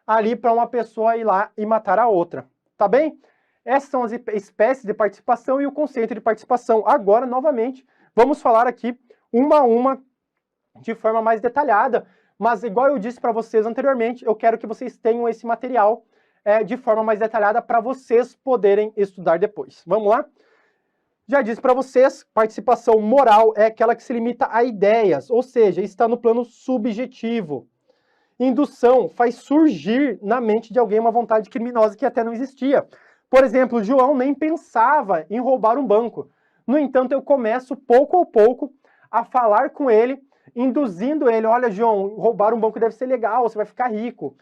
ali para uma pessoa ir lá e matar a outra, tá bem? Essas são as espécies de participação e o conceito de participação. Agora, novamente, vamos falar aqui uma a uma de forma mais detalhada, mas igual eu disse para vocês anteriormente, eu quero que vocês tenham esse material de forma mais detalhada para vocês poderem estudar depois. Vamos lá? Já disse para vocês, participação moral é aquela que se limita a ideias, ou seja, está no plano subjetivo. Indução faz surgir na mente de alguém uma vontade criminosa que até não existia. Por exemplo, João nem pensava em roubar um banco. No entanto, eu começo pouco a pouco a falar com ele, induzindo ele, olha, João, roubar um banco deve ser legal, você vai ficar rico.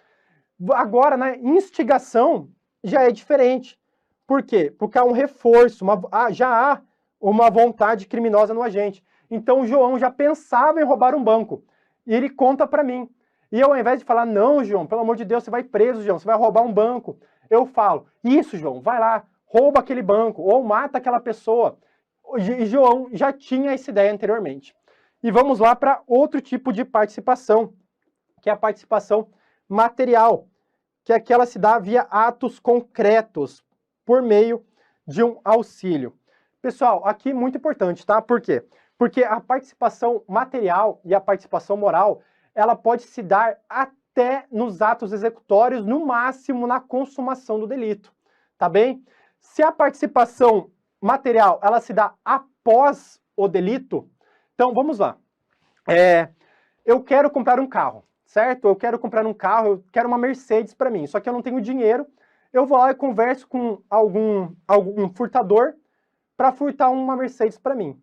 Agora, na instigação, já é diferente. Por quê? Porque há um reforço, já há uma vontade criminosa no agente. Então, o João já pensava em roubar um banco. E ele conta para mim. E eu, ao invés de falar, não, João, pelo amor de Deus, você vai preso, João, você vai roubar um banco. Eu falo, isso, João, vai lá, rouba aquele banco, ou mata aquela pessoa. E João já tinha essa ideia anteriormente. E vamos lá para outro tipo de participação, que é a participação material, que é aquela que se dá via atos concretos, por meio de um auxílio. Pessoal, aqui muito importante, tá? Por quê? Porque a participação material e a participação moral, ela pode se dar até nos atos executórios, no máximo na consumação do delito, tá bem? Se a participação material, ela se dá após o delito, então vamos lá. Eu quero comprar um carro, certo? Eu quero comprar um carro, eu quero uma Mercedes para mim, só que eu não tenho dinheiro. Eu vou lá e converso com algum furtador para furtar uma Mercedes para mim.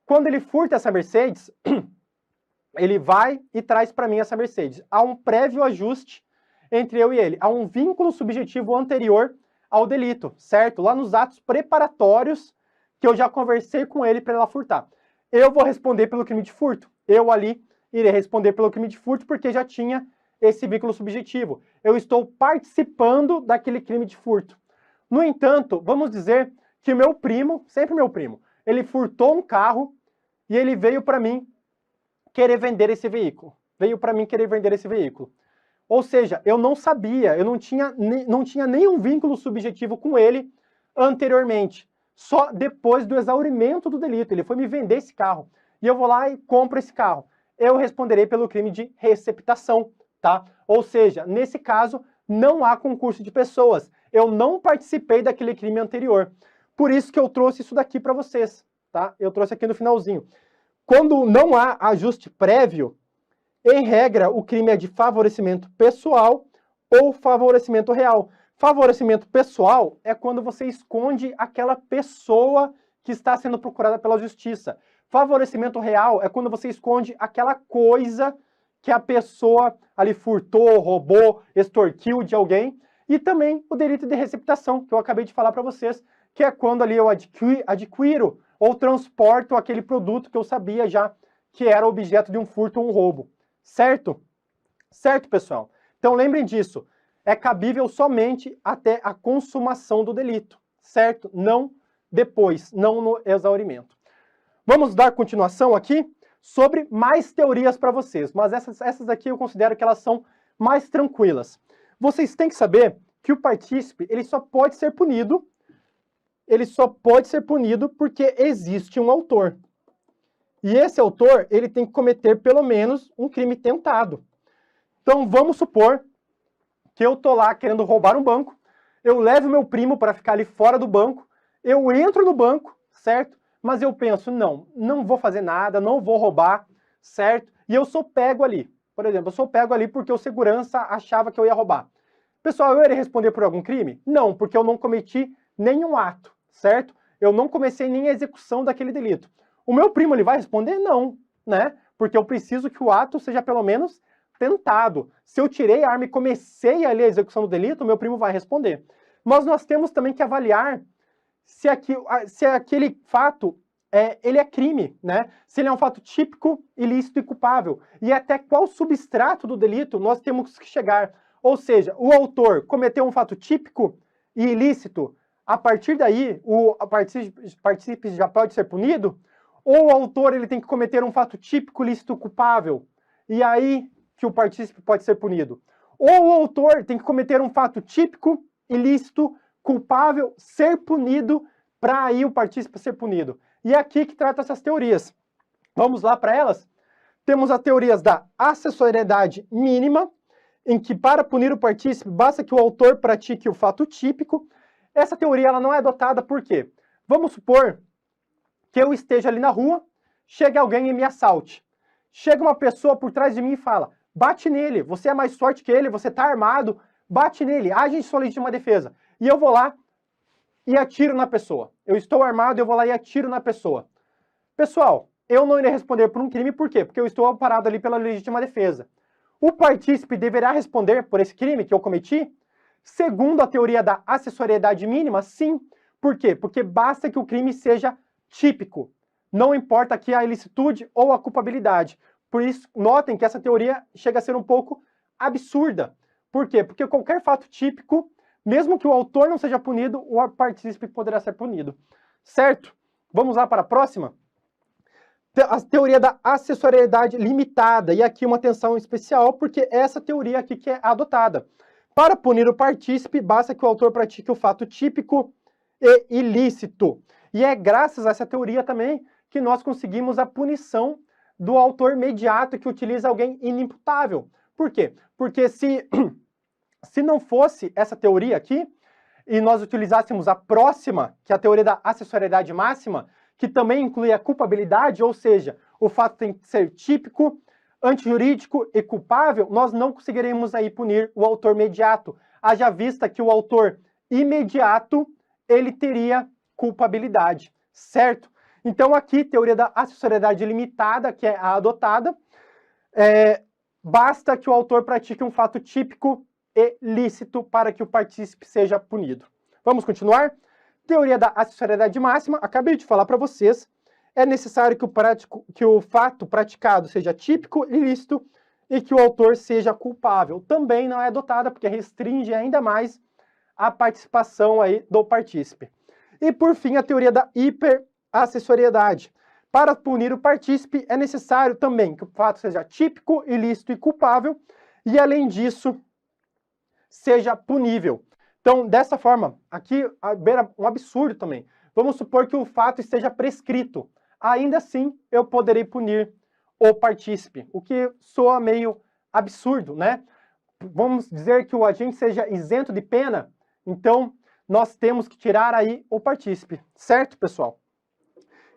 Quando ele furta essa Mercedes, ele vai e traz para mim essa Mercedes. Há um prévio ajuste entre eu e ele. Há um vínculo subjetivo anterior ao delito, certo? Lá nos atos preparatórios que eu já conversei com ele para ela furtar. Eu vou responder pelo crime de furto. Eu ali irei responder pelo crime de furto porque já tinha esse vínculo subjetivo. Eu estou participando daquele crime de furto. No entanto, vamos dizer que o meu primo, sempre meu primo, ele furtou um carro e ele veio para mim querer vender esse veículo. Ou seja, eu não sabia, eu não tinha nenhum vínculo subjetivo com ele anteriormente. Só depois do exaurimento do delito. Ele foi me vender esse carro. E eu vou lá e compro esse carro. Eu responderei pelo crime de receptação, tá? Ou seja, nesse caso, não há concurso de pessoas. Eu não participei daquele crime anterior. Por isso que eu trouxe isso daqui para vocês, tá? Eu trouxe aqui no finalzinho. Quando não há ajuste prévio, em regra, o crime é de favorecimento pessoal ou favorecimento real. Favorecimento pessoal é quando você esconde aquela pessoa que está sendo procurada pela justiça. Favorecimento real é quando você esconde aquela coisa que a pessoa ali furtou, roubou, extorquiu de alguém. E também o delito de receptação, que eu acabei de falar para vocês, que é quando ali eu adquiro ou transporto aquele produto que eu sabia já que era objeto de um furto ou um roubo. Certo? Certo, pessoal? Então lembrem disso. É cabível somente até a consumação do delito, certo? Não depois, não no exaurimento. Vamos dar continuação aqui sobre mais teorias para vocês, mas essas aqui eu considero que elas são mais tranquilas. Vocês têm que saber que o partícipe, ele só pode ser punido porque existe um autor. E esse autor, ele tem que cometer pelo menos um crime tentado. Então vamos supor que eu tô lá querendo roubar um banco, eu levo meu primo para ficar ali fora do banco, eu entro no banco, certo? Mas eu penso, não vou fazer nada, não vou roubar, certo? E eu sou pego ali. Por exemplo, eu sou pego ali porque o segurança achava que eu ia roubar. Pessoal, eu irei responder por algum crime? Não, porque eu não cometi nenhum ato, certo? Eu não comecei nem a execução daquele delito. O meu primo, ele vai responder? Não, né? Porque eu preciso que o ato seja pelo menos tentado. Se eu tirei a arma e comecei ali a execução do delito, meu primo vai responder. Mas nós temos também que avaliar se aquele fato ele é crime, né? Se ele é um fato típico, ilícito e culpável. E até qual substrato do delito nós temos que chegar. Ou seja, o autor cometeu um fato típico e ilícito, a partir daí o partícipe já pode ser punido? Ou o autor ele tem que cometer um fato típico, ilícito, culpável? E aí que o partícipe pode ser punido. Ou o autor tem que cometer um fato típico, ilícito, culpável, ser punido, para aí o partícipe ser punido. E é aqui que trata essas teorias. Vamos lá para elas? Temos as teorias da acessoriedade mínima, em que para punir o partícipe basta que o autor pratique o fato típico. Essa teoria ela não é adotada por quê? Vamos supor que eu esteja ali na rua, chegue alguém e me assalte. Chega uma pessoa por trás de mim e fala, bate nele, você é mais forte que ele, você está armado, bate nele, age em sua legítima defesa. E eu vou lá e atiro na pessoa. Eu estou armado, eu vou lá e atiro na pessoa. Pessoal, eu não irei responder por um crime, por quê? Porque eu estou amparado ali pela legítima defesa. O partícipe deverá responder por esse crime que eu cometi? Segundo a teoria da acessoriedade mínima, sim. Por quê? Porque basta que o crime seja típico. Não importa aqui a ilicitude ou a culpabilidade. Por isso, notem que essa teoria chega a ser um pouco absurda. Por quê? Porque qualquer fato típico, mesmo que o autor não seja punido, o partícipe poderá ser punido. Certo? Vamos lá para a próxima? A teoria da acessoriedade limitada. E aqui uma atenção especial, porque essa teoria aqui que é adotada. Para punir o partícipe, basta que o autor pratique o fato típico e ilícito. E é graças a essa teoria também que nós conseguimos a punição do autor imediato que utiliza alguém inimputável. Por quê? Porque se não fosse essa teoria aqui, e nós utilizássemos a próxima, que é a teoria da acessoriedade máxima, que também inclui a culpabilidade, ou seja, o fato tem que ser típico, antijurídico e culpável, nós não conseguiremos aí punir o autor imediato. Haja vista que o autor imediato, ele teria culpabilidade, certo? Então aqui, teoria da acessoriedade limitada, que é a adotada, basta que o autor pratique um fato típico e lícito para que o partícipe seja punido. Vamos continuar? Teoria da acessoriedade máxima, acabei de falar para vocês, é necessário que o fato praticado seja típico, ilícito e que o autor seja culpável. Também não é adotada porque restringe ainda mais a participação aí do partícipe. E por fim, a teoria da hiperacessoriedade. Para punir o partícipe é necessário também que o fato seja típico, ilícito e culpável e além disso seja punível. Então, dessa forma, aqui beira um absurdo também. Vamos supor que o fato esteja prescrito. Ainda assim, eu poderei punir o partícipe, o que soa meio absurdo, né? Vamos dizer que o agente seja isento de pena, então nós temos que tirar aí o partícipe, certo, pessoal?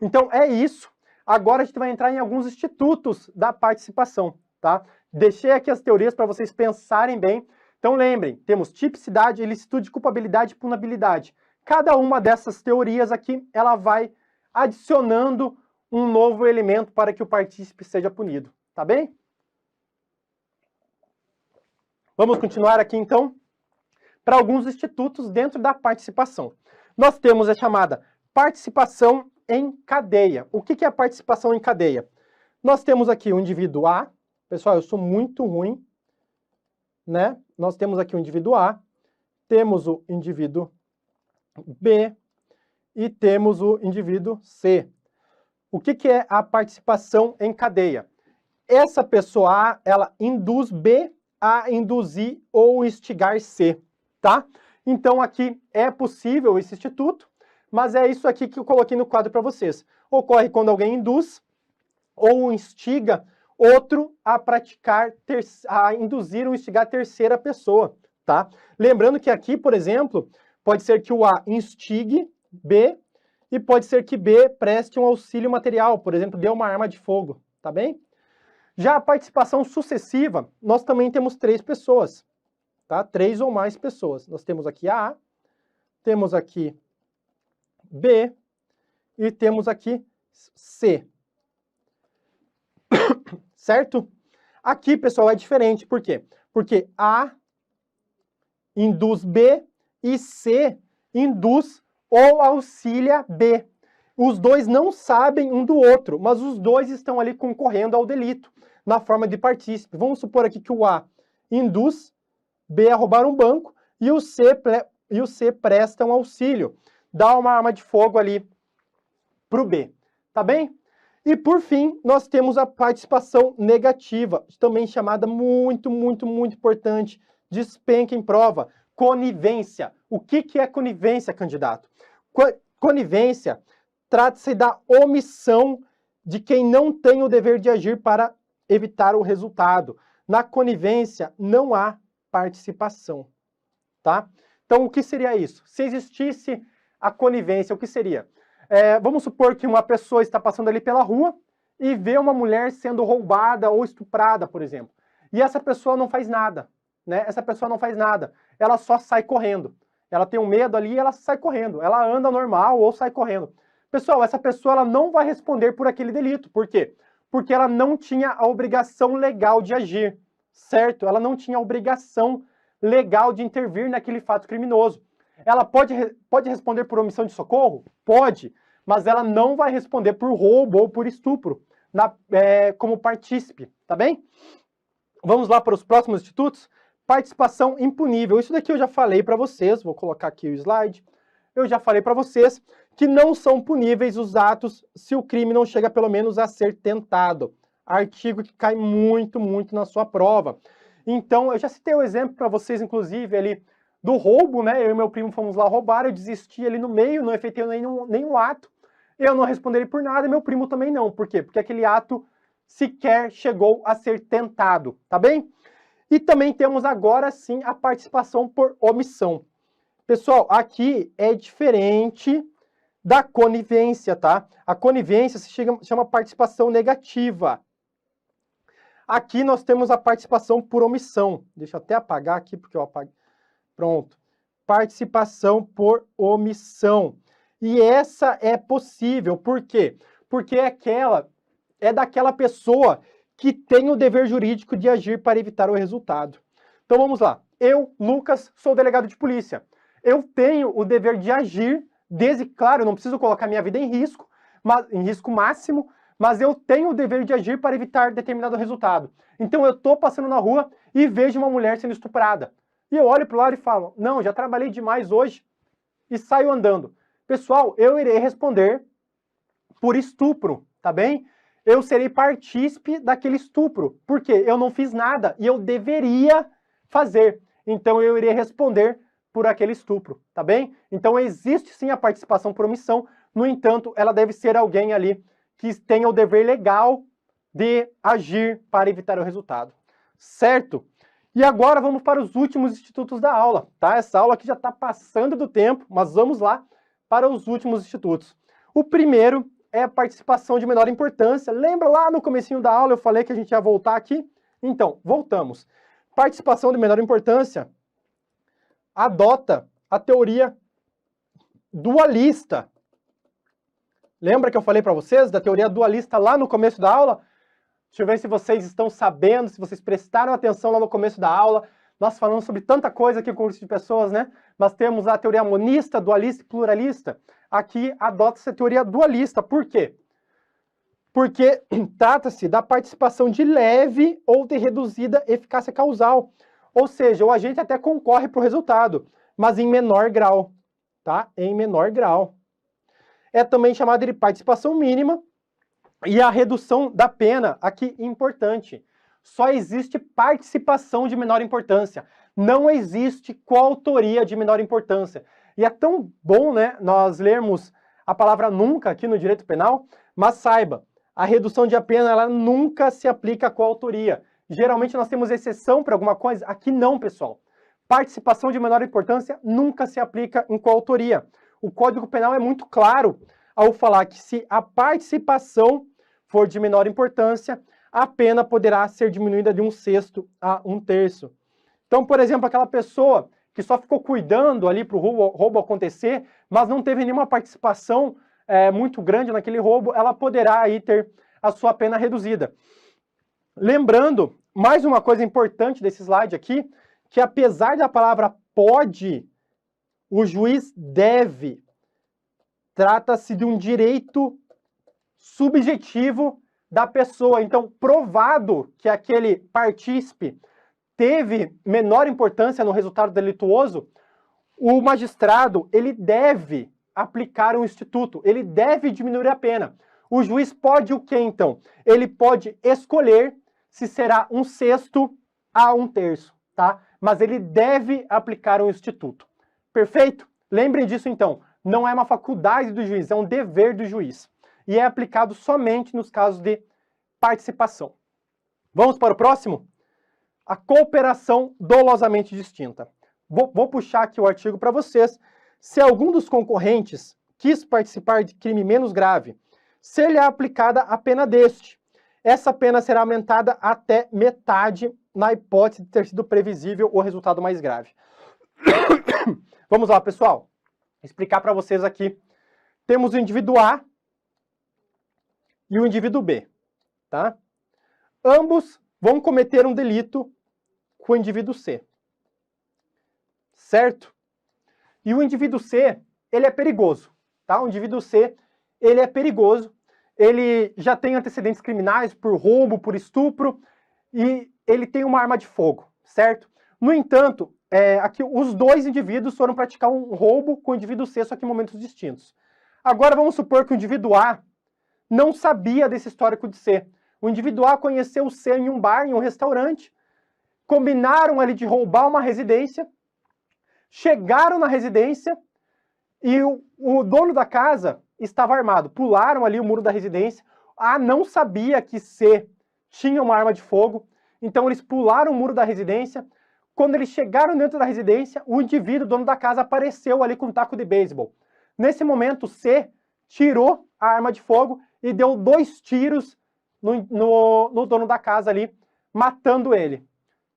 Então, é isso. Agora a gente vai entrar em alguns institutos da participação, tá? Deixei aqui as teorias para vocês pensarem bem. Então lembrem, temos tipicidade, ilicitude, culpabilidade e punabilidade. Cada uma dessas teorias aqui, ela vai adicionando um novo elemento para que o partícipe seja punido, tá bem? Vamos continuar aqui então para alguns institutos dentro da participação. Nós temos a chamada participação em cadeia. O que é a participação em cadeia? Nós temos aqui o indivíduo A. Pessoal, eu sou muito ruim, né? Nós temos aqui o indivíduo A, temos o indivíduo B e temos o indivíduo C. O que é a participação em cadeia? Essa pessoa A, ela induz B a induzir ou instigar C, tá? Então aqui é possível esse instituto, mas é isso aqui que eu coloquei no quadro para vocês. Ocorre quando alguém induz ou instiga outro a praticar, a induzir ou instigar a terceira pessoa, tá? Lembrando que aqui, por exemplo, pode ser que o A instigue B e pode ser que B preste um auxílio material, por exemplo, dê uma arma de fogo, tá bem? Já a participação sucessiva, nós também temos 3 pessoas. tá? 3 ou mais pessoas. Nós temos aqui A, temos aqui B e temos aqui C. Certo? Aqui, pessoal, é diferente. Por quê? Porque A induz B e C induz ou auxilia B. Os dois não sabem um do outro, mas os dois estão ali concorrendo ao delito, na forma de partícipe. Vamos supor aqui que o A induz B a roubar um banco e o C presta um auxílio, dá uma arma de fogo ali para o B. Tá bem? E, por fim, nós temos a participação negativa, também chamada muito importante, despenca em prova, conivência. O que é conivência, candidato? Conivência trata-se da omissão de quem não tem o dever de agir para evitar o resultado. Na conivência, não há participação, tá? Então, o que seria isso? Se existisse a conivência, o que seria? Vamos supor que uma pessoa está passando ali pela rua e vê uma mulher sendo roubada ou estuprada, por exemplo. E essa pessoa não faz nada, né? Essa pessoa não faz nada. Ela só sai correndo. Ela tem um medo ali e ela sai correndo. Ela anda normal ou sai correndo. Pessoal, essa pessoa ela não vai responder por aquele delito. Por quê? Porque ela não tinha a obrigação legal de agir, certo? Ela não tinha a obrigação legal de intervir naquele fato criminoso. Ela pode responder por omissão de socorro? Pode, mas ela não vai responder por roubo ou por estupro como partícipe, tá bem? Vamos lá para os próximos institutos? Participação impunível. Isso daqui eu já falei para vocês, vou colocar aqui o slide. Eu já falei para vocês que não são puníveis os atos se o crime não chega pelo menos a ser tentado. Artigo que cai muito na sua prova. Então, eu já citei o exemplo para vocês, inclusive, ali do roubo, né? Eu e meu primo fomos lá roubar, eu desisti ali no meio, não efetuei nenhum ato. Eu não responderia por nada, meu primo também não. Por quê? Porque aquele ato sequer chegou a ser tentado, tá bem? E também temos agora sim a participação por omissão. Pessoal, aqui é diferente da conivência, tá? A conivência se chama participação negativa. Aqui nós temos a participação por omissão. Deixa eu até apagar aqui, porque eu apaguei. Pronto. Participação por omissão. E essa é possível. Por quê? Porque é daquela pessoa que tem o dever jurídico de agir para evitar o resultado. Então vamos lá. Eu, Lucas, sou delegado de polícia. Eu tenho o dever de agir, claro, eu não preciso colocar minha vida em risco máximo, mas eu tenho o dever de agir para evitar determinado resultado. Então eu estou passando na rua e vejo uma mulher sendo estuprada. E eu olho para o lado e falo, não, já trabalhei demais hoje, e saio andando. Pessoal, eu irei responder por estupro, tá bem? Eu serei partícipe daquele estupro, porque eu não fiz nada e eu deveria fazer. Então eu irei responder por aquele estupro, tá bem? Então existe sim a participação por omissão, no entanto, ela deve ser alguém ali que tenha o dever legal de agir para evitar o resultado, certo? E agora vamos para os últimos institutos da aula, tá? Essa aula aqui já está passando do tempo, mas vamos lá para os últimos institutos. O primeiro é a participação de menor importância. Lembra lá no comecinho da aula eu falei que a gente ia voltar aqui? Então, voltamos. Participação de menor importância adota a teoria dualista. Lembra que eu falei para vocês da teoria dualista lá no começo da aula? Deixa eu ver se vocês estão sabendo, se vocês prestaram atenção lá no começo da aula. Nós falamos sobre tanta coisa aqui no curso de pessoas, né? Nós temos a teoria monista, dualista e pluralista. Aqui adota-se a teoria dualista. Por quê? Porque trata-se da participação de leve ou de reduzida eficácia causal. Ou seja, o agente até concorre para o resultado, mas em menor grau, tá? Em menor grau. É também chamada de participação mínima. E a redução da pena, aqui importante, só existe participação de menor importância, não existe coautoria de menor importância. E é tão bom, né, nós lermos a palavra nunca aqui no direito penal, mas saiba, a redução de pena ela nunca se aplica à coautoria. Geralmente nós temos exceção para alguma coisa, aqui não, pessoal. Participação de menor importância nunca se aplica em coautoria. O Código Penal é muito claro ao falar que se a participação for de menor importância, a pena poderá ser diminuída de 1/6 a 1/3. Então, por exemplo, aquela pessoa que só ficou cuidando ali para o roubo acontecer, mas não teve nenhuma participação muito grande naquele roubo, ela poderá aí ter a sua pena reduzida. Lembrando, mais uma coisa importante desse slide aqui, que apesar da palavra pode, o juiz deve, trata-se de um direito subjetivo da pessoa. Então, provado que aquele partícipe teve menor importância no resultado delituoso, o magistrado, ele deve aplicar um instituto, ele deve diminuir a pena. O juiz pode o quê, então? Ele pode escolher se será 1/6 a 1/3, tá? Mas ele deve aplicar um instituto. Perfeito? Lembrem disso, então. Não é uma faculdade do juiz, é um dever do juiz. E é aplicado somente nos casos de participação. Vamos para o próximo? A cooperação dolosamente distinta. Vou puxar aqui o artigo para vocês. Se algum dos concorrentes quis participar de crime menos grave, ser-lhe aplicada a pena deste. Essa pena será aumentada até metade na hipótese de ter sido previsível o resultado mais grave. Vamos lá, pessoal. Explicar para vocês aqui. Temos o indivíduo A e o indivíduo B, tá? Ambos vão cometer um delito com o indivíduo C, certo? E o indivíduo C, ele é perigoso, tá? O indivíduo C, ele é perigoso, ele já tem antecedentes criminais por roubo, por estupro, e ele tem uma arma de fogo, certo? No entanto, aqui os dois indivíduos foram praticar um roubo com o indivíduo C, só que em momentos distintos. Agora vamos supor que o indivíduo A não sabia desse histórico de C. O indivíduo A conheceu o C em um bar, em um restaurante, combinaram ali de roubar uma residência, chegaram na residência e o dono da casa estava armado. Pularam ali o muro da residência. A não sabia que C tinha uma arma de fogo, então eles pularam o muro da residência. Quando eles chegaram dentro da residência, o indivíduo, dono da casa, apareceu ali com um taco de beisebol. Nesse momento, C tirou a arma de fogo e deu 2 tiros no dono da casa ali, matando ele.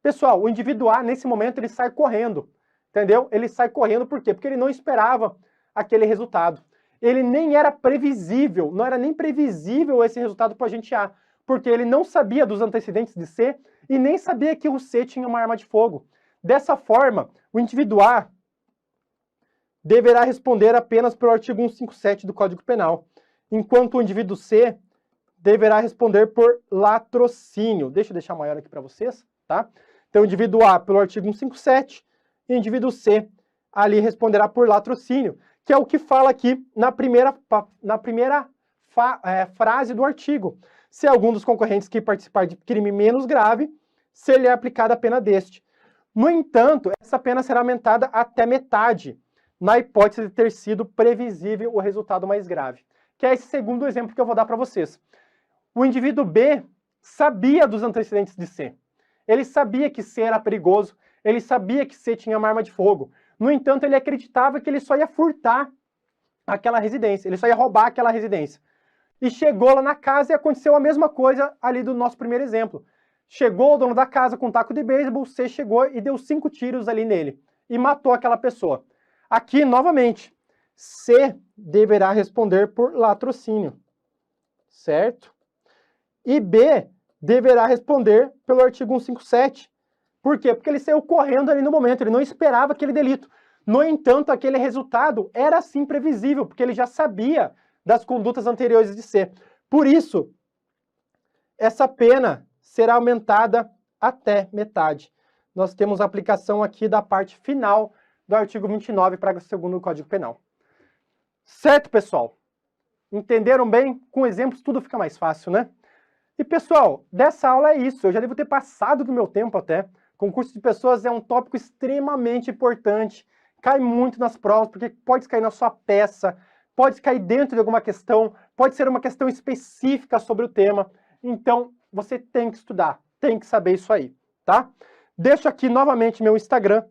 Pessoal, o indivíduo A, nesse momento, ele sai correndo, entendeu? Ele sai correndo por quê? Porque ele não esperava aquele resultado. Ele nem era previsível, não era nem previsível esse resultado para o agente A, porque ele não sabia dos antecedentes de C e nem sabia que o C tinha uma arma de fogo. Dessa forma, o indivíduo A deverá responder apenas pelo artigo 157 do Código Penal, enquanto o indivíduo C deverá responder por latrocínio. Deixa eu deixar maior aqui para vocês, tá? Então, o indivíduo A pelo artigo 157 e o indivíduo C ali responderá por latrocínio, que é o que fala aqui na primeira frase do artigo. Se algum dos concorrentes que participar de crime menos grave, se lhe é aplicada a pena deste. No entanto, essa pena será aumentada até metade, na hipótese de ter sido previsível o resultado mais grave. Que é esse segundo exemplo que eu vou dar para vocês. O indivíduo B sabia dos antecedentes de C. Ele sabia que C era perigoso, ele sabia que C tinha uma arma de fogo. No entanto, ele acreditava que ele só ia furtar aquela residência, ele só ia roubar aquela residência. E chegou lá na casa e aconteceu a mesma coisa ali do nosso primeiro exemplo. Chegou o dono da casa com um taco de beisebol, C chegou e deu 5 tiros ali nele e matou aquela pessoa. Aqui, novamente, C deverá responder por latrocínio, certo? E B deverá responder pelo artigo 157. Por quê? Porque ele saiu correndo ali no momento, ele não esperava aquele delito. No entanto, aquele resultado era sim previsível, porque ele já sabia das condutas anteriores de C. Por isso, essa pena será aumentada até metade. Nós temos a aplicação aqui da parte final do artigo 29, parágrafo 2º do Código Penal. Certo, pessoal? Entenderam bem? Com exemplos tudo fica mais fácil, né? E, pessoal, dessa aula é isso. Eu já devo ter passado do meu tempo até. Concurso de pessoas é um tópico extremamente importante. Cai muito nas provas, porque pode cair na sua peça, pode cair dentro de alguma questão, pode ser uma questão específica sobre o tema. Então, você tem que estudar, tem que saber isso aí, tá? Deixo aqui novamente meu Instagram,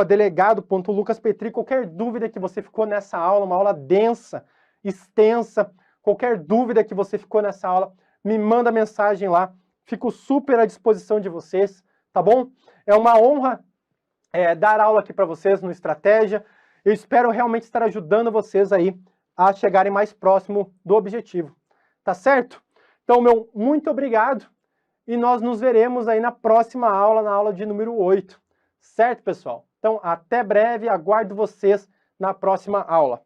@delegado.lucaspetri. Qualquer dúvida que você ficou nessa aula, uma aula densa, extensa, qualquer dúvida que você ficou nessa aula, me manda mensagem lá. Fico super à disposição de vocês, tá bom? É uma honra dar aula aqui para vocês no Estratégia. Eu espero realmente estar ajudando vocês aí a chegarem mais próximo do objetivo, tá certo? Então, meu muito obrigado e nós nos veremos aí na próxima aula, na aula de número 8, certo, pessoal? Então, até breve, aguardo vocês na próxima aula.